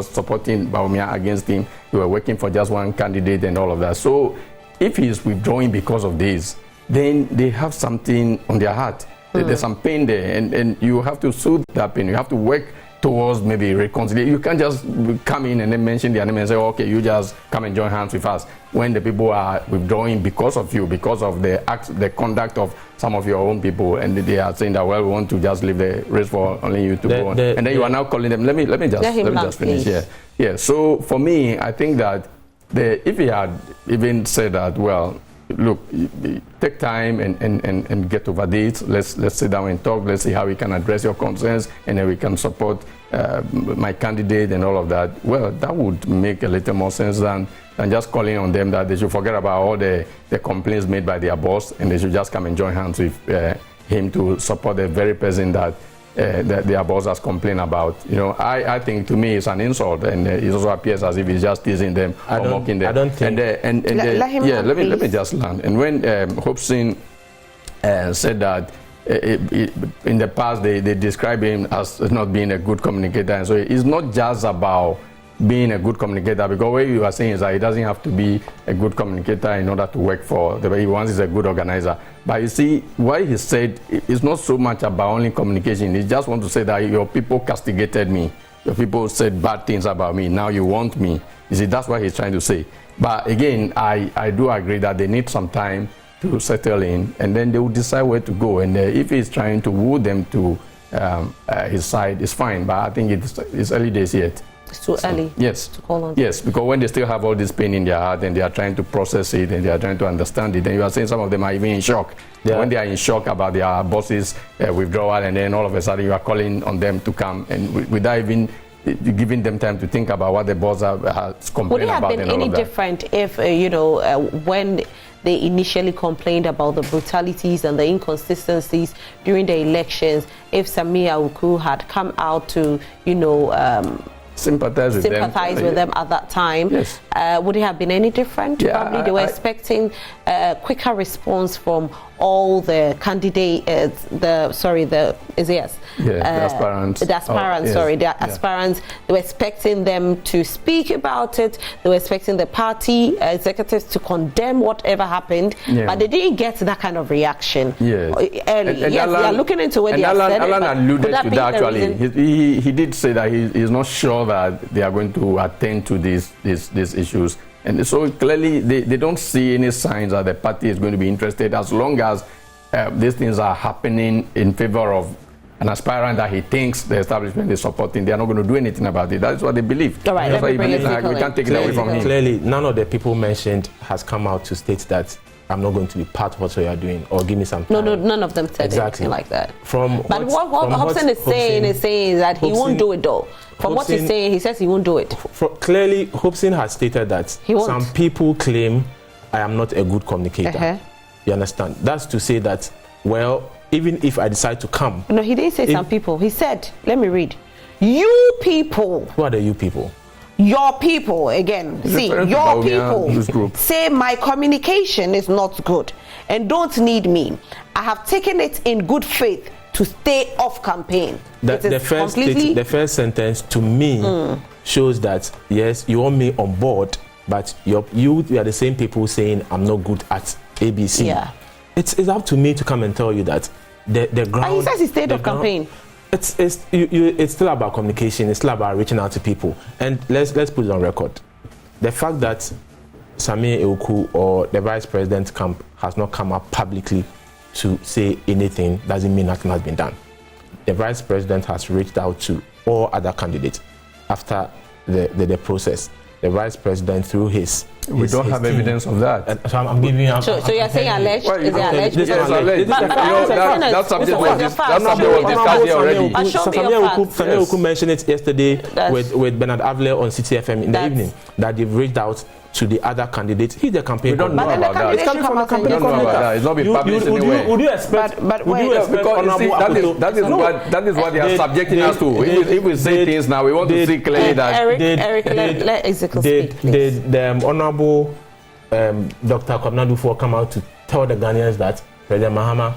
supporting Bawumia against him. They were working for just one candidate and all of that. So if he's withdrawing because of this, then they have something on their heart. There's some pain there, and you have to soothe that pain. You have to work towards maybe reconciliation. You can't just come in and then mention their name and say, okay, you just come and join hands with us, when the people are withdrawing because of you, because of the conduct of some of your own people, and they are saying that, well, we want to just leave the race for only you to go on. And then you are now calling them. Let me just finish here. Yeah. So for me, I think that if he had even said that, well, look, take time and get over this. Let's sit down and talk. Let's see how we can address your concerns, and then we can support my candidate and all of that. Well, that would make a little more sense than just calling on them that they should forget about all the complaints made by their boss, and they should just come and join hands with him to support the very person that their boss has complained about. You know, I think, to me, it's an insult, and it also appears as if he's just teasing them or mocking them. I don't think. Let me just land. And when Hobson said that in the past they described him as not being a good communicator, and so it's not just about being a good communicator, because what you are saying is that he doesn't have to be a good communicator in order to work for the way he wants. He's a good organizer. But you see, what he said is not so much about only communication. He just wants to say that your people castigated me. Your people said bad things about me. Now you want me. You see, that's what he's trying to say. But again, I do agree that they need some time to settle in, and then they will decide where to go. And if he's trying to woo them to his side, it's fine. But I think it's early days yet. It's too early. Yes. To call on. Yes, because when they still have all this pain in their heart and they are trying to process it and they are trying to understand it, and you are saying some of them are even in shock. Yeah. When they are in shock about their boss's withdrawal, and then all of a sudden you are calling on them to come, and without even giving them time to think about what the boss has complained about. Would it have been any different if, when they initially complained about the brutalities and the inconsistencies during the elections, if Samia Wuku had come out to, sympathize with them at that time? Yes. Would it have been any different? Yeah, Probably they were expecting a quicker response from all the candidates, the aspirants. Aspirants. They were expecting them to speak about it. They were expecting the party executives to condemn whatever happened, but they didn't get that kind of reaction. Early. They are looking into it. Alan alluded to that actually. He did say that he's not sure that they are going to attend to these issues. And so clearly they don't see any signs that the party is going to be interested as long as these things are happening in favor of an aspirant that he thinks the establishment is supporting. They are not going to do anything about it. That's what they believe. All right, we can't take it away from him. Clearly, none of the people mentioned has come out to state that I'm not going to be part of what you are doing, or give me some time. No, none of them said anything like that. But what Hobson is saying that he won't do it though. From what he's saying, he says he won't do it. Clearly, Hobson has stated that some people claim I am not a good communicator. You understand? That's to say that, well, even if I decide to come. No, he didn't say some people. He said, let me read. You people. Who are the you people? Your people, again. See, your people say my communication is not good and don't need me. I have taken it in good faith to stay off campaign. The first sentence to me shows that, yes, you want me on board, but you are the same people saying I'm not good at ABC. Yeah. It's up to me to come and tell you that the ground. And he says he stayed off campaign. It's still about communication. It's still about reaching out to people. And let's put it on record. The fact that Samia Awuku or the vice president camp has not come up publicly to say anything doesn't mean nothing has been done. The vice president has reached out to all other candidates after the process. The vice president through his we don't have team. Evidence of that. So I'm giving you. So you're saying alleged? Is it alleged? Yes, alleged. That's something was discussed here already. Samia Awuku mentioned it yesterday with Bernard Avle on City FM in the evening that they've reached out to the other candidates. He's the campaign. We don't know about that. It's coming from a campaign coordinator. It's not been published anywhere. Would you expect? That is what they are subjecting us to. If we say things now, we want to see clearly that. Eric, let Ezekiel speak, please. Did the Honorable Dr. Kwabena Duffuor come out to tell the Ghanaians that President Mahama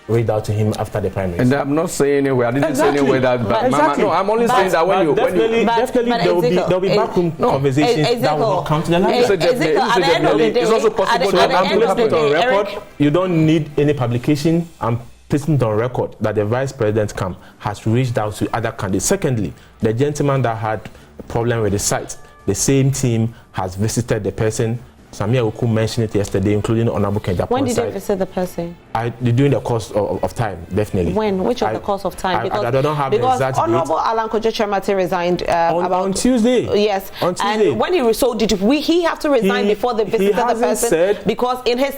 reached out to him after the primaries? And I'm not saying anywhere. I didn't say anywhere that. No, I'm only saying that when you there'll be backroom conversations that will not come to the light. It's also possible that I'm putting it on record. You don't need any publication. I'm placing it on record that the vice president camp has reached out to other candidates. Secondly, the gentleman that had a problem with the site, the same team has visited the person. Samia Awuku mentioned it yesterday, including Honorable Kenjapon's. When did they visit the person? During the course of time, definitely. When? Which of the course of time? Because I don't have the exact date. Honorable Alan Kojo Kyerematen resigned on Tuesday. Yes. On Tuesday. And when he have to resign before they visited the person? Because in his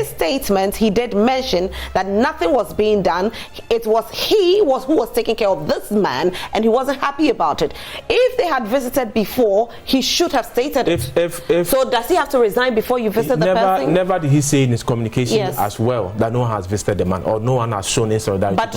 statement, he did mention that nothing was being done. It was he who was taking care of this man, and he wasn't happy about it. If they had visited before, he should have stated it. So does he have to resign before you visit the person? Never did he say in his communication as well that no one has visited the man or no one has shown his solidarity. But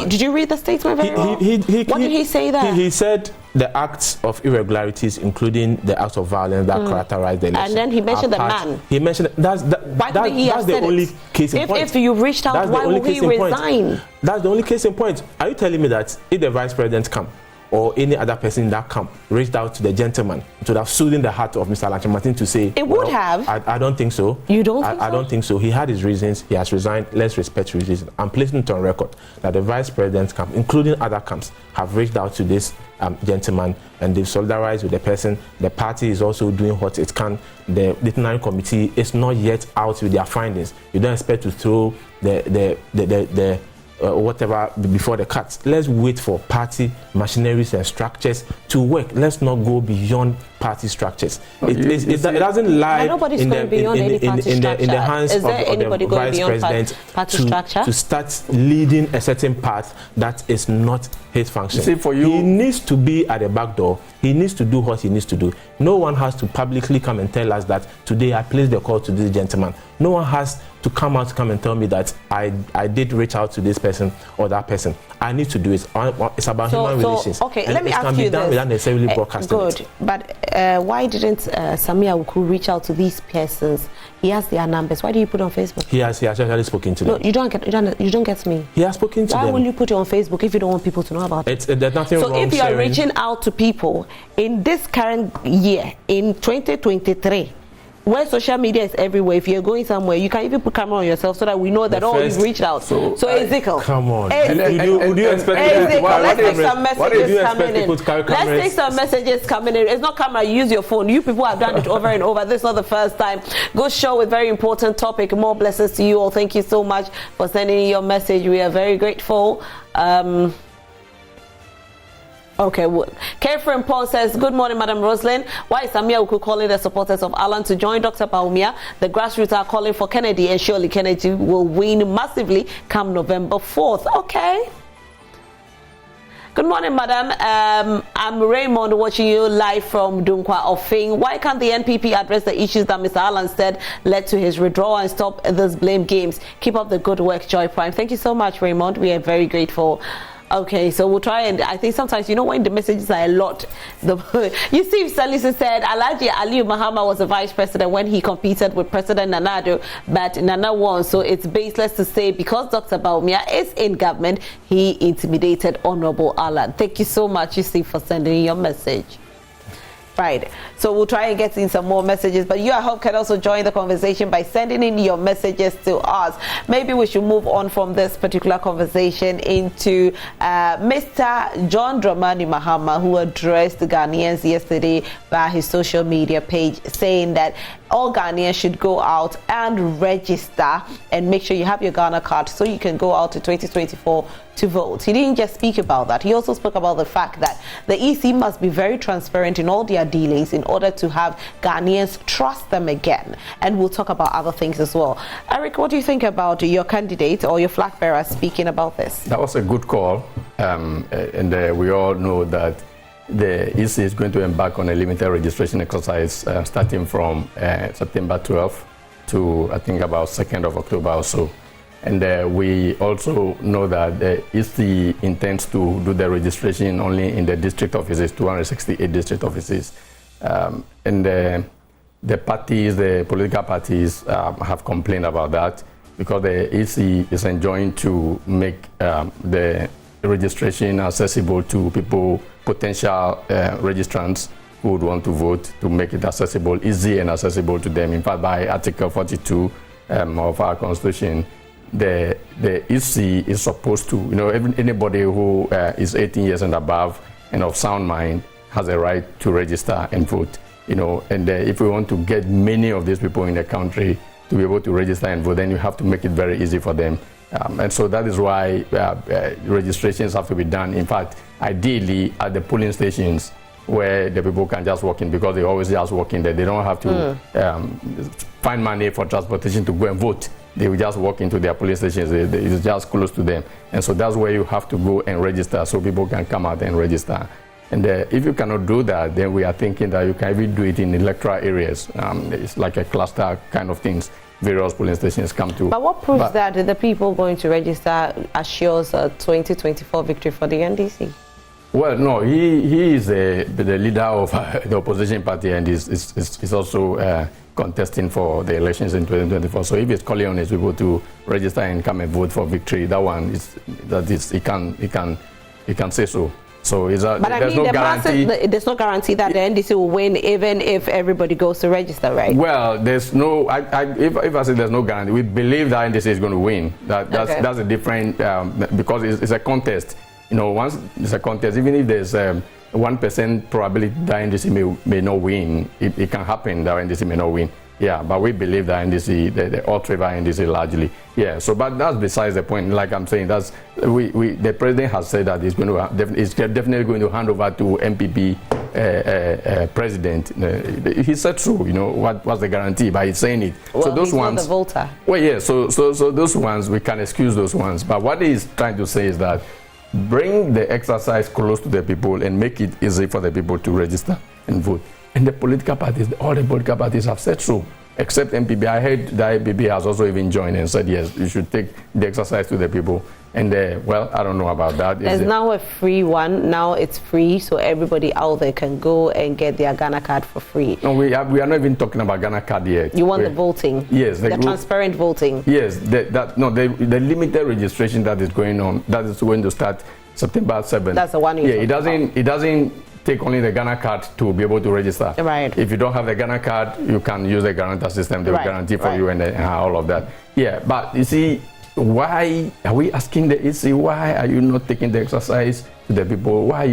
did you read the statement very well? What did he say there? He said the acts of irregularities, including the acts of violence that characterized the election. And then he mentioned the man. He mentioned that's the only case in point. If you reached out, why would he resign? That's the only case in point. Are you telling me that if the vice president come or any other person in that camp reached out to the gentleman to have soothed the heart of Mr. Alan Kyerematen to say it would have? I don't think so. You don't think so? I don't think so. He had his reasons. He has resigned. Let's respect his reasons. I'm placing it on record that the vice president's camp, including other camps, have reached out to this gentleman and they've solidarized with the person. The party is also doing what it can. The disciplinary committee is not yet out with their findings. You don't expect to throw the whatever before the cuts. Let's wait for party machineries and structures to work. Let's not go beyond party structures. It doesn't lie in the hands of the vice president to start leading a certain path that is not his function. See, for you, he needs to be at the back door He needs to do what he needs to do. No one has to publicly come and tell us that today I placed the call to this gentleman. No one has to come and tell me that I did reach out to this person or that person. I need to do it. It's about human relations. Okay, and let me ask you this. It can be done without necessarily broadcasting good, but why didn't Samia Awuku reach out to these persons? He has their numbers. Why do you put it on Facebook? He has actually spoken to them. No, you don't get me. He has spoken to them. Why will you put it on Facebook if you don't want people to know about it? There's nothing wrong. So if you are reaching out to people in this current year, in 2023, where social media is everywhere, if you're going somewhere, you can even put camera on yourself so that we know that you've reached out. So Ezekiel, come on. Would you expect Ezekiel, let's take some messages coming in. Let's take some messages coming in. It's not camera, use your phone. You people have done it over and over. This is not the first time. Good show with very important topic. More blessings to you all. Thank you so much for sending in your message. We are very grateful. Okay, Catherine Paul says, good morning, Madam Roslyn. Why is Samia Awuku calling the supporters of Alan to join Dr. Bawumia? The grassroots are calling for Kennedy, and surely Kennedy will win massively come November 4th. Okay. Good morning, Madam. I'm Raymond, watching you live from Dunkwa Offing. Why can't the NPP address the issues that Mr. Alan said led to his withdrawal and stop these blame games? Keep up the good work, Joy Prime. Thank you so much, Raymond. We are very grateful. Okay, so we'll try, and I think sometimes, when the messages are a lot, you see, Salisa said Alhaji Aliyu Mahama was a vice president when he competed with President Nana Addo, but Nana won. So it's baseless to say because Dr. Bawumia is in government, he intimidated Honorable Alan. Thank you so much, you see, for sending your message. Right, so we'll try and get in some more messages, but you, I hope, can also join the conversation by sending in your messages to us. Maybe we should move on from this particular conversation into Mr. John Dramani Mahama, who addressed the Ghanaians yesterday via his social media page, saying that all Ghanaians should go out and register and make sure you have your Ghana card so you can go out to 2024 to vote. He didn't just speak about that. He also spoke about the fact that the EC must be very transparent in all their dealings in order to have Ghanaians trust them again. And we'll talk about other things as well. Eric, what do you think about your candidate or your flag bearer speaking about this? That was a good call. We all know that the EC is going to embark on a limited registration exercise starting from September 12th to, I think, about 2nd of October or so. And we also know that the EC intends to do the registration only in the district offices, 268 district offices. The parties, the political parties have complained about that because the EC is enjoined to make the registration accessible to people, potential registrants who would want to vote, to make it accessible, easy and accessible to them. In fact, by Article 42 of our Constitution, the EC is supposed to, anybody who is 18 years and above and of sound mind has a right to register and vote. And if we want to get many of these people in the country to be able to register and vote, then you have to make it very easy for them. And so that is why registrations have to be done. In fact, ideally at the polling stations where the people can just walk in, because they always just walk in there. They don't have to find money for transportation to go and vote. They will just walk into their polling stations. It's just close to them. And so that's where you have to go and register so people can come out and register. And if you cannot do that, then we are thinking that you can even do it in electoral areas. It's like a cluster kind of things. Various polling stations come to. But what proves that the people going to register assures a 2024 victory for the NDC? Well, no, he is the leader of the opposition party, and is also contesting for the elections in 2024. So if he's calling on his people to register and come and vote for victory, he can say so. So there's no guarantee. There's no guarantee that the NDC will win, even if everybody goes to register, right? Well, there's no. If I say there's no guarantee, we believe that NDC is going to win. That's a different because it's a contest. Once it's a contest, even if there's 1% probability that NDC may not win, it can happen that NDC may not win. Yeah, but we believe that NDC, the all favor NDC largely. Yeah, so but that's besides the point. Like I'm saying, that's the president has said that he's definitely going to hand over to MPP president. He said so. What's the guarantee? But he's saying it. Well, so those ones. Not the voter. Well, yeah. So those ones we can excuse those ones. But what he's trying to say is that bring the exercise close to the people and make it easy for the people to register and vote. And the political parties, all the political parties have said so, except MPP. I heard that MPP has also even joined and said, yes, you should take the exercise to the people. And well, I don't know about that. There's now a free one. Now it's free, so everybody out there can go and get their Ghana card for free. No, we are not even talking about Ghana card yet. You want the voting? Yes. The transparent voting? Yes. The limited registration that is going on, that is going to start September 7th. That's the one you it doesn't take only the Ghana card to be able to register. Right. If you don't have the Ghana card, you can use the guarantor system. They will guarantee for you and all of that. Yeah, but you see, why are we asking the EC, why are you not taking the exercise to the people? Why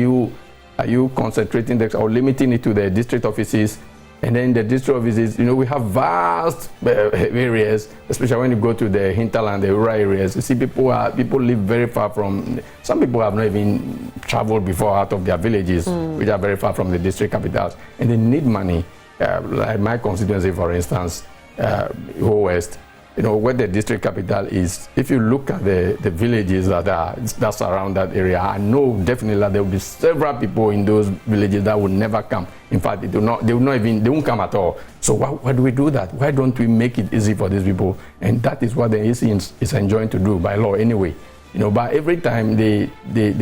are you concentrating or limiting it to the district offices? And then the district offices, we have vast areas, especially when you go to the hinterland, the rural areas. You see, people live very far from. Some people have not even traveled before out of their villages, which are very far from the district capitals, and they need money. Like my constituency, for instance, Ho West. Where the district capital is, if you look at the villages that surround that area, I know definitely that there will be several people in those villages that will never come. In fact, they won't come at all. So why do we do that? Why don't we make it easy for these people? And that is what the EC is enjoying to do by law anyway. But every time they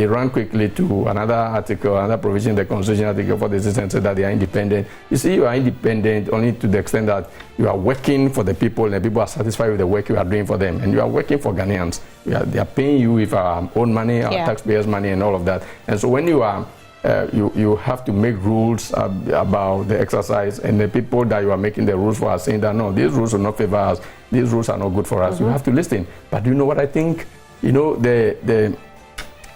run quickly to another article, another provision in the Constitution article for the system, say that they are independent. You see, you are independent only to the extent that you are working for the people and the people are satisfied with the work you are doing for them. And you are working for Ghanaians. They are paying you with our own money, our taxpayers' money and all of that. And so when you are, you have to make rules about the exercise, and the people that you are making the rules for are saying that, no, these rules will not favor us. These rules are not good for us. You have to listen. But do you know what I think? The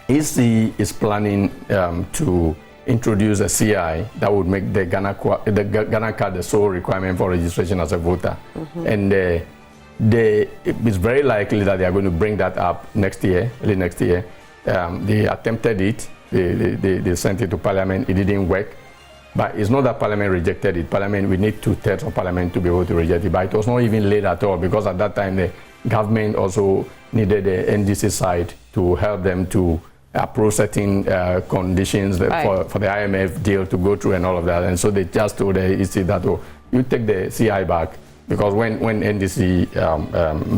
EC is planning to introduce a CI that would make the Ghana card the sole requirement for registration as a voter. And it's very likely that they are going to bring that up early next year. They attempted it. They sent it to Parliament. It didn't work. But it's not that Parliament rejected it. Parliament, we need 2/3 of Parliament to be able to reject it. But it was not even late at all, because at that time the government also needed the NDC side to help them to approve certain conditions for the IMF deal to go through and all of that. And so they just told the EC that, you take the CI back, because when NDC,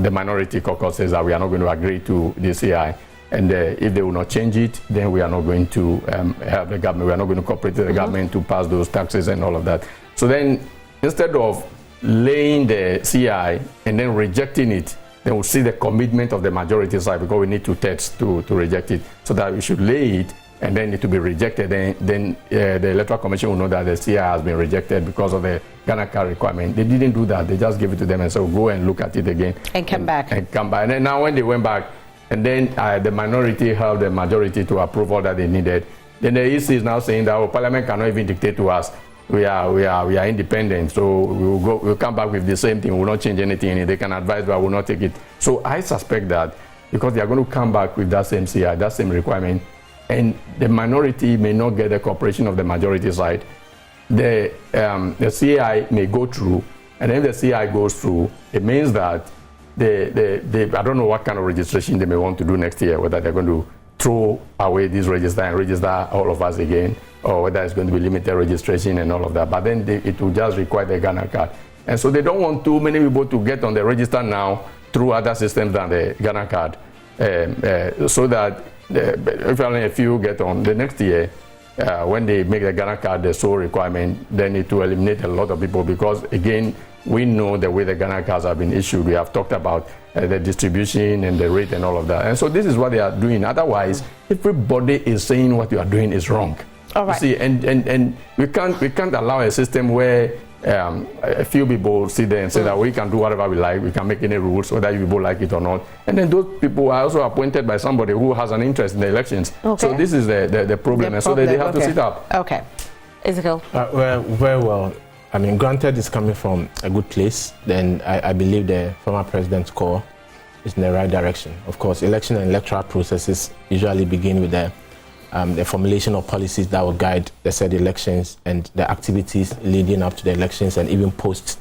the minority caucus says that we are not going to agree to the CI, and if they will not change it, then we are not going to help the government. We are not going to cooperate with the government to pass those taxes and all of that. So then, instead of laying the CI and then rejecting it, then we'll see the commitment of the majority side, because we need 2/3 to reject it. So that we should lay it, and then it will be rejected. Then the Electoral Commission will know that the CI has been rejected because of the Ghana card requirement. They didn't do that. They just gave it to them and said, go and look at it again. And come back. And come back. And then now when they went back, and then the minority helped the majority to approve all that they needed, then the EC is now saying that, Parliament cannot even dictate to us. We are independent, so we'll come back with the same thing. We'll not change anything in it. They can advise, but we'll not take it. So I suspect that because they are going to come back with that same CI, that same requirement, and the minority may not get the cooperation of the majority side, the CI may go through, and if the CI goes through, it means that I don't know what kind of registration they may want to do next year, whether they're going to throw away this register and register all of us again, or whether it's going to be limited registration and all of that. But then it will just require the Ghana card. And so they don't want too many people to get on the register now through other systems than the Ghana card. So that if only a few get on the next year, when they make the Ghana card the sole requirement, then it will eliminate a lot of people, because again, we know the way the Ghana cards have been issued. We have talked about the distribution and the rate and all of that. And so this is what they are doing. Otherwise, everybody is saying what you are doing is wrong. All right. You see, and we can't allow a system where a few people sit there and say that we can do whatever we like, we can make any rules, whether you people like it or not. And then those people are also appointed by somebody who has an interest in the elections. Okay. So this is the problem. And so they have to sit up. Okay. Ezekiel? Well, very well. I mean, granted, it's coming from a good place. Then I believe the former president's call is in the right direction. Of course, election and electoral processes usually begin with the formulation of policies that will guide the said elections and the activities leading up to the elections and even post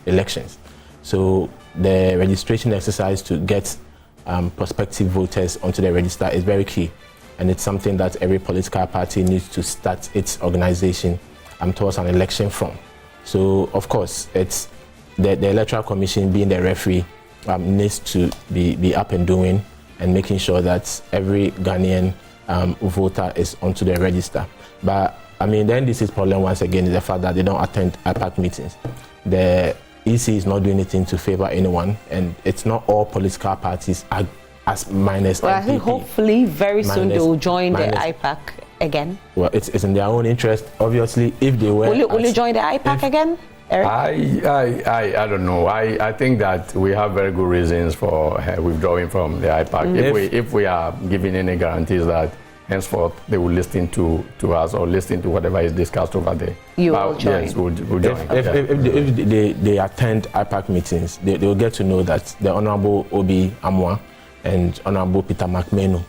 elections. So the registration exercise to get prospective voters onto the register is very key. and it's something that every political party needs to start its organization towards an election from. So, of course, it's the Electoral Commission, being the referee, needs to be up and doing and making sure that every Ghanaian voter is onto the register. But I mean, the NDC's problem once again is the fact that they don't attend IPAC meetings. The EC is not doing anything to favor anyone, and it's not all political parties are as minus. Well, MPP. I think hopefully very soon they will join the IPAC again. Well, it's in their own interest, obviously. If they were, will you join the IPAC again, Eric? I don't know. I think that we have very good reasons for withdrawing from the IPAC. If we are giving any guarantees that henceforth they will listen to us or listen to whatever is discussed over there. You will join. Yes, we'll join. If they attend IPAC meetings, they will get to know that the Honorable Obi Amwa and Honorable Peter McMenu,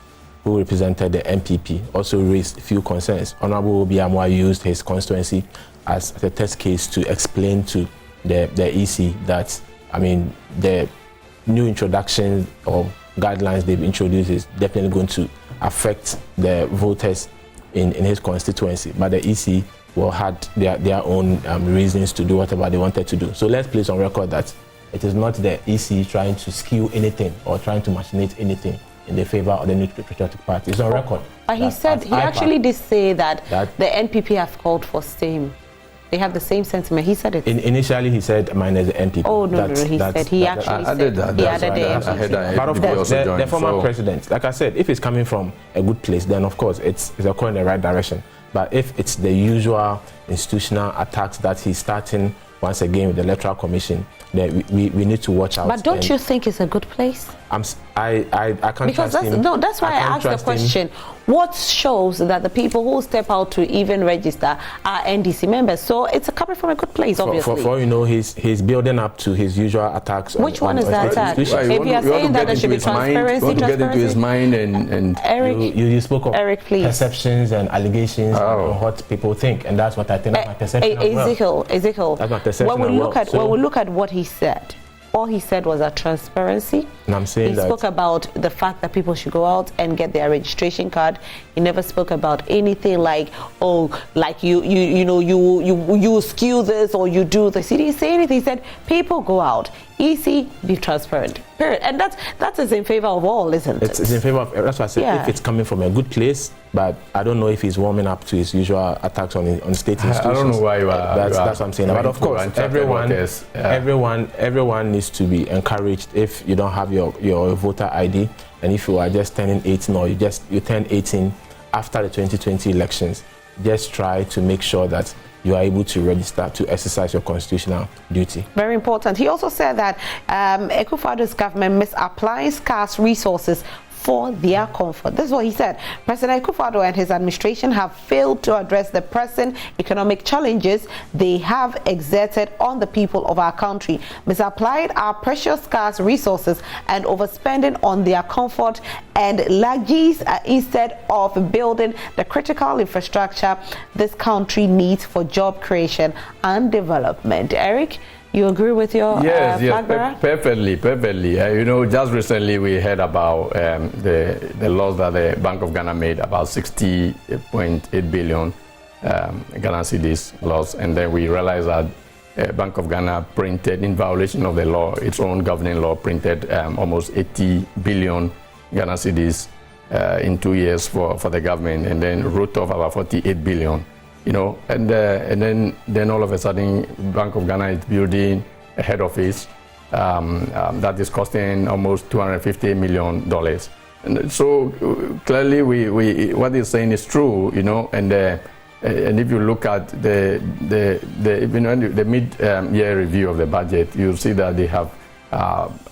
who represented the MPP, also raised a few concerns. Honorable Obi Amwa used his constituency as a test case to explain to the EC that, I mean, the new introduction or guidelines they've introduced is definitely going to affect the voters in his constituency. But the EC had their own reasons to do whatever they wanted to do. So let's place on record that it is not the EC trying to skew anything or trying to machinate anything in the favor of the New Patriotic Party. It's on record. But he said, he actually did say that the NPP have called for same. They have the same sentiment. He said it. Initially, he said minus the NPP. Oh, no, he said. He actually said. He added the NPP. But of course, the former president, like I said, if it's coming from a good place, then of course it's a call in the right direction. But if it's the usual institutional attacks that he's starting once again with the Electoral Commission, then we need to watch out. But don't you think it's a good place? I can't because trust him. No, that's why I asked the question. What shows that the people who step out to even register are NDC members? So it's coming from a good place, obviously. For you know, he's building up to his usual attacks. Which one is the attack? If you are saying that there should be transparency, you want to get into his mind and Eric, you spoke of Eric, please. Perceptions and allegations and what people think, and that's what I think. That's my perception as well. Ezekiel. That's my perception when we look at what he said, all he said was a transparency. And I'm saying he spoke about the fact that people should go out and get their registration card. He never spoke about anything like, like you skew this or you do this. He didn't say anything. He said people go out. EC, be transparent. Period. And that is in favor of all, isn't it? It's in favor of. That's why I said if it's coming from a good place. But I don't know if he's warming up to his usual attacks on state institutions. I don't know why you are. That's what I'm saying. But of course, everyone needs to be encouraged. If you don't have your voter ID, and if you are just turning 18 or you turn 18 after the 2020 elections, just try to make sure that you are able to register to exercise your constitutional duty. Very important. He also said that Akufo-Addo's government misapplies scarce resources for their comfort. This is what he said. President Akufo-Addo and his administration have failed to address the pressing economic challenges they have exerted on the people of our country, misapplied our precious scarce resources and overspending on their comfort and luxuries instead of building the critical infrastructure this country needs for job creation and development. Eric, you agree with your flag bearer? Perfectly. Just recently we heard about the loss that the Bank of Ghana made, about 60.8 billion Ghana cedis loss, and then we realized that Bank of Ghana printed, in violation of the law, its own governing law, printed almost 80 billion Ghana cedis in 2 years for the government, and then wrote off about 48 billion. And then all of a sudden, Bank of Ghana is building a head office that is costing almost $250 million. And so clearly, what he's saying is true, And if you look at the mid-year review of the budget, you'll see that they have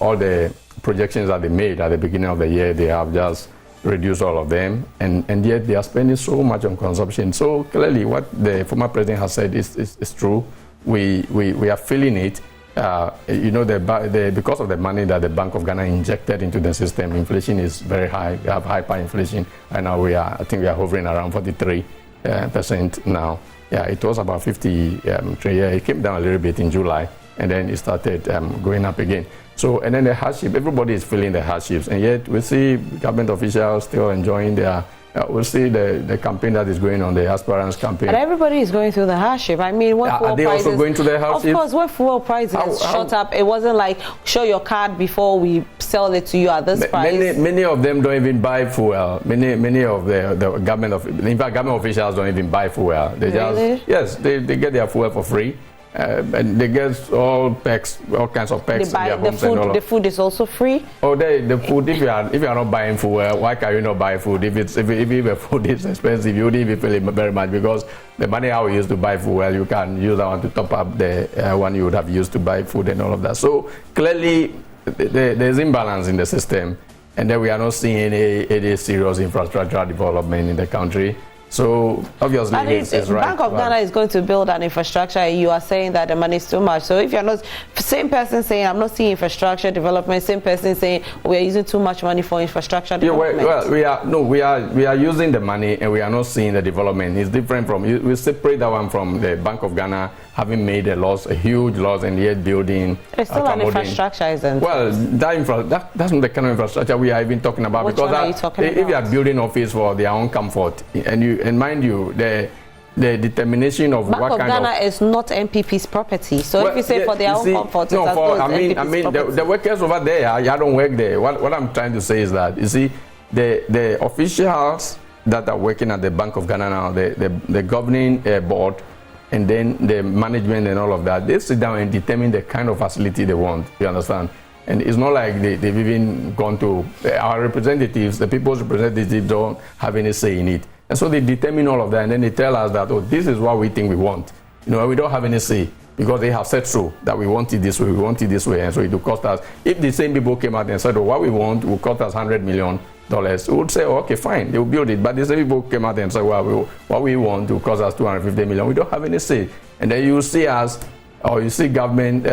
all the projections that they made at the beginning of the year. They have just reduce all of them, and yet they are spending so much on consumption. So clearly what the former president has said is true. We are feeling it. Because of the money that the Bank of Ghana injected into the system, inflation is very high. We have hyperinflation, and now I think we are hovering around 43% now. Yeah, it was about 50. It came down a little bit in July, and then it started going up again. So, and then the hardship, everybody is feeling the hardships, and yet we see government officials still enjoying their we'll see the campaign that is going on, the aspirants campaign. But everybody is going through the hardship. I mean, when fuel are they prices, also going through the hardship? Of course, when fuel prices shot up, it wasn't like, show your card before we sell it to you at this price. Many of them don't even buy fuel. Many of the government, in fact, government officials don't even buy fuel. They really? Yes, they get their fuel for free. And they get all perks, all kinds of perks in their homes and all. The food is also free. Oh, the food. If you are not buying food, why can you not buy food? If the food is expensive, you wouldn't even feel it very much, because the money how we used to buy food, you can use that one to top up the one you would have used to buy food and all of that. So clearly, there's imbalance in the system, and then we are not seeing any serious infrastructural development in the country. So obviously, it's right. Bank of Ghana is going to build an infrastructure, and you are saying that the money is too much. So if you're not, same person saying I'm not seeing infrastructure development, same person saying we are using too much money for infrastructure development. We are using the money and we are not seeing the development. It's different from, we separate that one from the Bank of Ghana having made a huge loss, and yet building. It's still an infrastructure, isn't it? Well, that's not the kind of infrastructure we are even talking about. Which because one are you talking about? If you are building office for their own comfort, and mind you, the determination of Bank what of kind Ghana of is not MPP's property. So if you say for their own comfort, no, the workers over there, I don't work there. What I'm trying to say is that, you see, the officials that are working at the Bank of Ghana now, the governing board, and then the management and all of that, they sit down and determine the kind of facility they want. You understand? And it's not like they've even gone to our representatives. The people's representatives don't have any say in it. And so they determine all of that, and then they tell us that, oh, this is what we think we want. You know, we don't have any say, because they have said so, that we want it this way, we want it this way, and so it will cost us. If the same people came out and said, oh, what we want will cost us $100 million, we would say, oh, okay, fine, they will build it. But the same people came out and said, well, what we want will cost us $250 million. We don't have any say. And then you see us, or you see government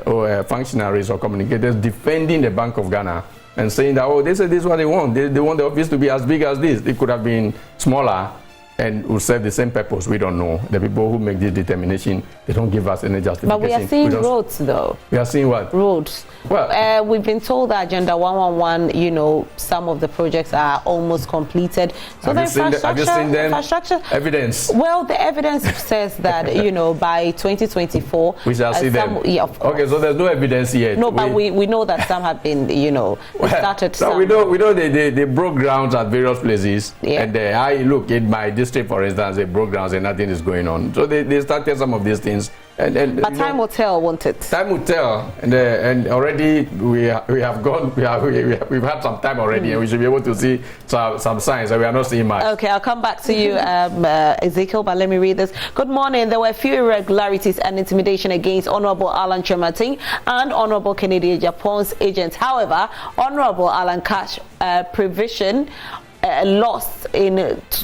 or functionaries or communicators defending the Bank of Ghana and saying that, oh, they said this is what they want. They want the office to be as big as this. It could have been smaller and will serve the same purpose. We don't know. The people who make this determination, they don't give us any justification. But we are seeing roads, though. We are seeing what? Roads. Well, we've been told that Agenda 111, you know, some of the projects are almost completed. So have you seen them? Evidence. Well, the evidence says that, you know, by 2024... we shall see them. Yeah, of course. Okay, so there's no evidence yet. No, but we know that some have been, you know, started some. We know they broke grounds at various places. Yeah. And I look at my district, for instance, they broke grounds and nothing is going on. So they started some of these things. But time will tell, won't it? Time will tell, and already we've had some time already, and we should be able to see some signs, and we are not seeing much. Okay, I'll come back to you, Ezekiel, but let me read this. Good morning. There were a few irregularities and intimidation against Honorable Alan Kyerematen and Honorable Kennedy Agyapong's agents. However, Honorable Alan Cash provision lost in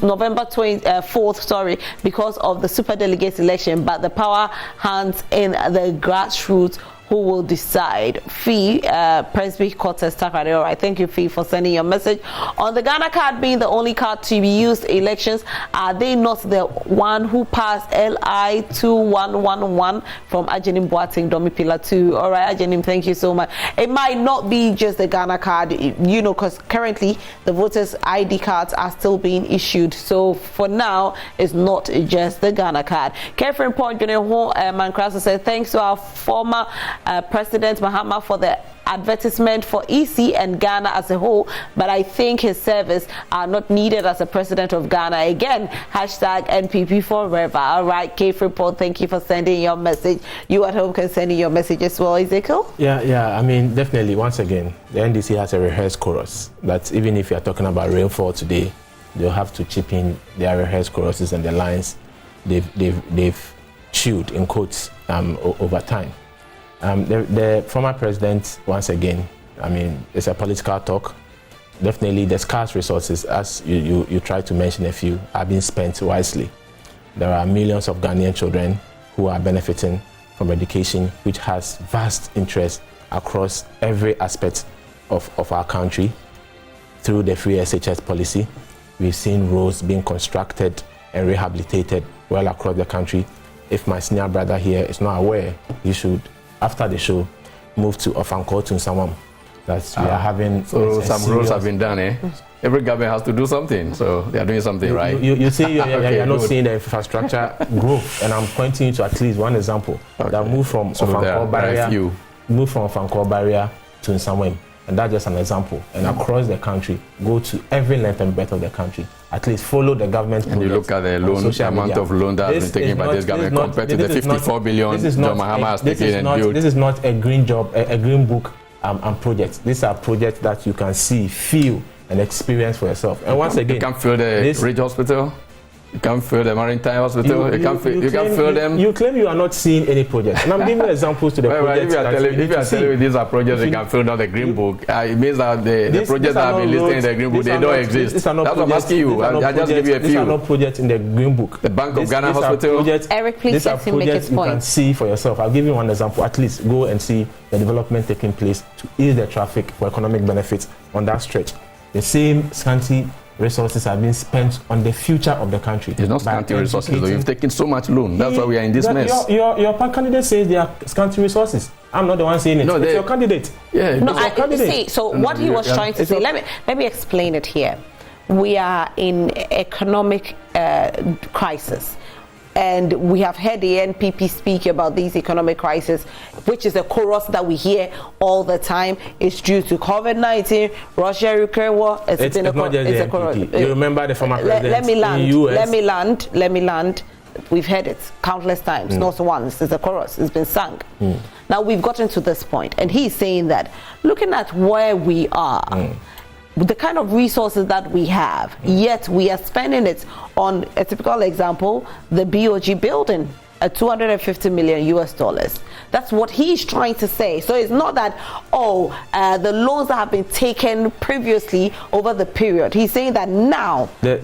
November 4th, because of the superdelegates election, but the power hands in the grassroots who will decide. Fee, Presby Cortez Takrade. All right, thank you, Fee, for sending your message. On the Ghana card being the only card to be used in elections, are they not the one who passed LI 2111 from Ajenim Boateng Domi Pillar 2? All right, Ajenim, thank you so much. It might not be just the Ghana card, you know, because currently the voters' ID cards are still being issued. So for now, it's not just the Ghana card. Catherine Point Mankraso said, thanks to our former President Mahama for the advertisement for EC and Ghana as a whole, but I think his service are not needed as a president of Ghana. Again, hashtag NPP forever. All right, K Report, thank you for sending your message. You at home can send your message as well, Ezekiel? Yeah, I mean, definitely, once again, the NDC has a rehearsed chorus that even if you're talking about rainfall today, they'll have to chip in their rehearsed choruses and the lines they've chewed, in quotes, over time. The former president, once again, I mean, it's a political talk. Definitely, the scarce resources, as you try to mention a few, are being spent wisely. There are millions of Ghanaian children who are benefiting from education, which has vast interest across every aspect of our country. Through the free SHS policy, we've seen roads being constructed and rehabilitated well across the country. If my senior brother here is not aware, you should, after the show, move to Ofankor to Samam, that we are having. So some roads have been done, eh? Every government has to do something, so they are doing something, right? You say you're not good. seeing the infrastructure growth, and I'm pointing you to at least one example that moved from Ofankor barrier to Nsamwem, and that's just an example. And across the country, go to every length and breadth of the country. At least follow the government. And you look at the amount of loan that has been taken by this government compared to the 54 billion John Mahama has taken and built. This is not a green job, a green book and projects. These are projects that you can see, feel, and experience for yourself. And once again, you can feel the Ridge Hospital. You can feel the Maritime Hospital. You can feel them. You claim you are not seeing any projects, and I'm giving you examples to the projects. If you are telling me these are projects, you can fill down the Green Book. It means that the projects that have been listed in the Green Book, they don't exist. That's what I'm asking you. I just give you a few. These are not projects in the Green Book. The Bank of Ghana Hospital. Eric, please let him make his point. You can see for yourself. I'll give you one example. At least go and see the development taking place to ease the traffic for economic benefits on that stretch. The same scanty resources have been spent on the future of the country. It's not scanty resources, though. You've taken so much loan. That's why we are in this mess. Your candidate says they are scanty resources. I'm not the one saying it. No, it's your candidate. Yeah, no, see, so what he was trying to say, let me explain it here. We are in economic crisis. And we have heard the NPP speak about this economic crisis, which is a chorus that we hear all the time. It's due to COVID-19, Russia-Ukraine war. It's not just the NPP. You remember the former president let me land. in the US? Let me land. We've heard it countless times, not once. It's a chorus. It's been sung. Now we've gotten to this point, and he's saying that looking at where we are, with the kind of resources that we have, yet we are spending it on a typical example, the BOG building at $250 million US. That's what he's trying to say. So it's not that, the loans that have been taken previously over the period. He's saying that now, the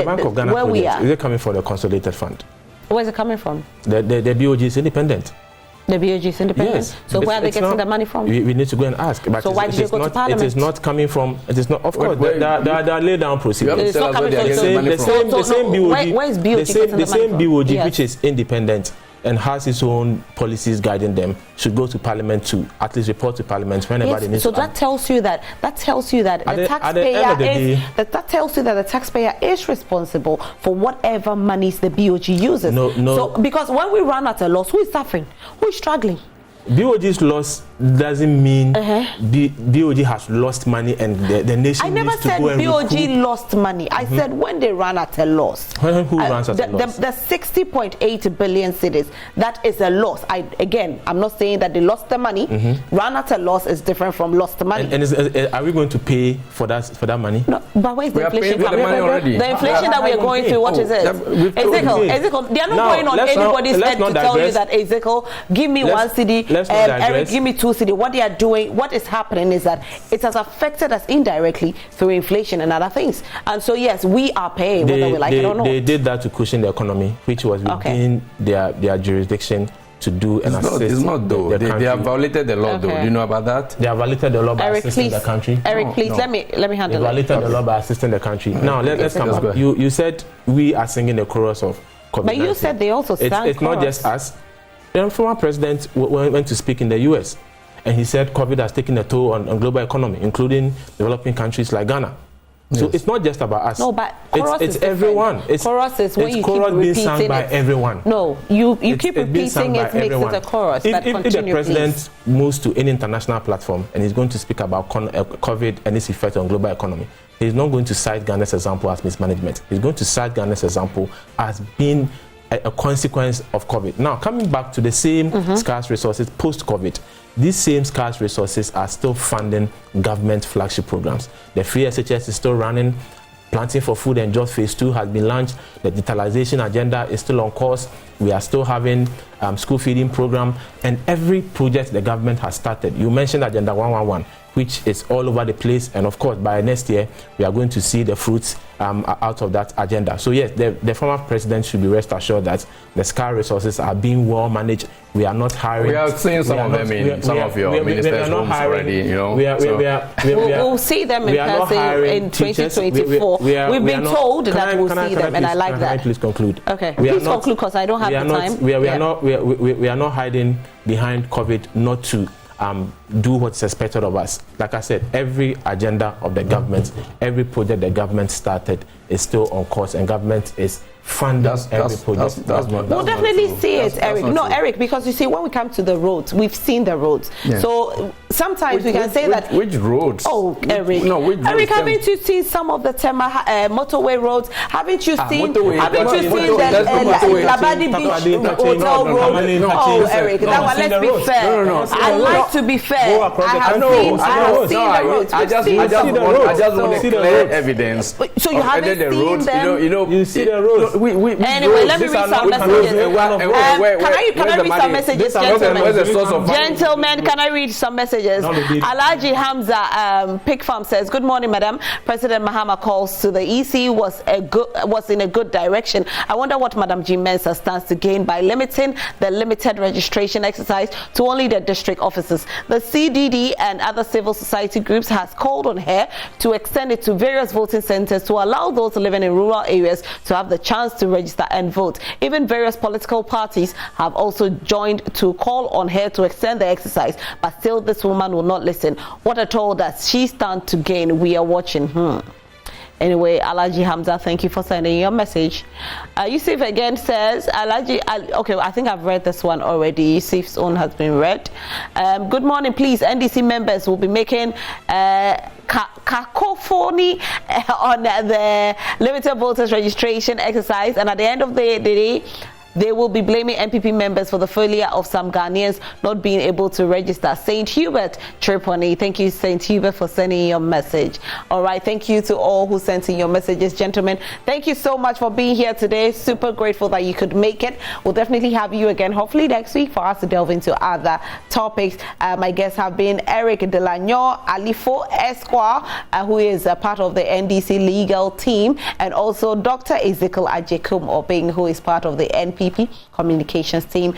Bank of Ghana where we are. Is it coming from the consolidated fund? Where is it coming from? The BOG is independent. The BOG is independent? Yes. So where are they getting the money from? We need to go and ask. But so why did you go to Parliament? It is not coming from, it is not, of course, there are laid down procedures. It's not coming from the same BOG, where is BOG the same BOG yes. which is independent and has its own policies guiding them, should go to Parliament to at least report to Parliament whenever they need so to. So that tells you that the taxpayer is responsible for whatever monies the BOG uses. No. So because when we run at a loss, who is suffering? Who is struggling? BOG's loss doesn't mean BOG has lost money and the nation needs to go and BOG lost money. I said when they run at a loss. Who runs at a loss? The 60.8 billion cedis, that is a loss. I'm not saying that they lost the money. Run at a loss is different from lost money. And are we going to pay for that money? No, but where is the inflation coming from? The inflation that we are going through, what is it? Ezekiel, they are not going on anybody's head to tell you that, Ezekiel, give me one cedi. Eric, give me 2 cedi. What they are doing, what is happening is that it has affected us indirectly through inflation and other things. And so, yes, we are paying, whether we like it or not. They did that to cushion the economy, which was within their jurisdiction to do and assist. It's not though. They have violated the law though. Do you know about that? They have violated the law by assisting the country. Eric, please, let me handle it. They violated the law by assisting the country. Now, let's come back. You said we are singing the chorus of COVID-19. But you said they also sang It's not just us. The former president went to speak in the US, and he said COVID has taken a toll on global economy, including developing countries like Ghana. Yes. So it's not just about us. No, but it's everyone. Chorus is when you keep repeating being sung by everyone. No, you keep repeating it, makes it a chorus. If the president moves to any international platform and he's going to speak about COVID and its effect on global economy, he's not going to cite Ghana's example as mismanagement. He's going to cite Ghana's example as being a consequence of COVID. Now, coming back to the same scarce resources post-COVID, these same scarce resources are still funding government flagship programs. The free SHS is still running. Planting for Food and Jobs Phase 2 has been launched. The digitalization agenda is still on course. We are still having school feeding program, and every project the government has started. You mentioned Agenda 111, which is all over the place, and of course by next year we are going to see the fruits out of that agenda. So yes, the former president should be rest assured that the scarce resources are being well managed. We are not hiring. We are seeing some of them in some of your ministers' homes already. You know, we'll see them in person in 2024. We've been told that we'll see them, and I like that. Can I please conclude? Okay, please conclude because I don't have the time. We are not hiding behind COVID not to do what's expected of us. Like I said, every agenda of the government, every project the government started is still on course, and government is funding every project. We'll definitely see it, Eric. No, Eric, because you see, when we come to the roads, we've seen the roads. Yeah. So sometimes we can say that. Which roads? Oh, Eric. No, which Eric, haven't you seen some of the Tema motorway roads? Haven't you seen? Haven't you seen the Labadi Beach Hotel road? Oh, Eric, that one. Let's be fair. I like to be fair. I have seen the roads. I just want to clear evidence. So you haven't seen them? You see the roads. Anyway, let me read some messages. Can I read some messages, gentlemen? Gentlemen, can I read some messages? Alaji Hamza, Pig Farm says, "Good morning, Madam. President Mahama calls to the EC was in a good direction. I wonder what Madam G. Mensah stands to gain by limiting the limited registration exercise to only the district officers. The CDD and other civil society groups has called on her to extend it to various voting centers to allow those living in rural areas to have the chance to register and vote. Even various political parties have also joined to call on her to extend the exercise, but still this woman will not listen. What at all does she stand to gain? We are watching." Anyway, Alaji Hamza, thank you for sending your message. Yusuf again says, okay, I think I've read this one already. Yusuf's own has been read. Good morning, please. NDC members will be making cacophony on the limited voters registration exercise, and at the end of the day, they will be blaming MPP members for the failure of some Ghanaians not being able to register. St. Hubert Triponi, thank you, St. Hubert, for sending your message. All right, thank you to all who sent in your messages, gentlemen. Thank you so much for being here today. Super grateful that you could make it. We'll definitely have you again, hopefully next week, for us to delve into other topics. My guests have been Eric Delagnon Alifo Esquire, who is a part of the NDC legal team, and also Dr. Ezekiel Ajekum Obeng, who is part of the NPP communications team.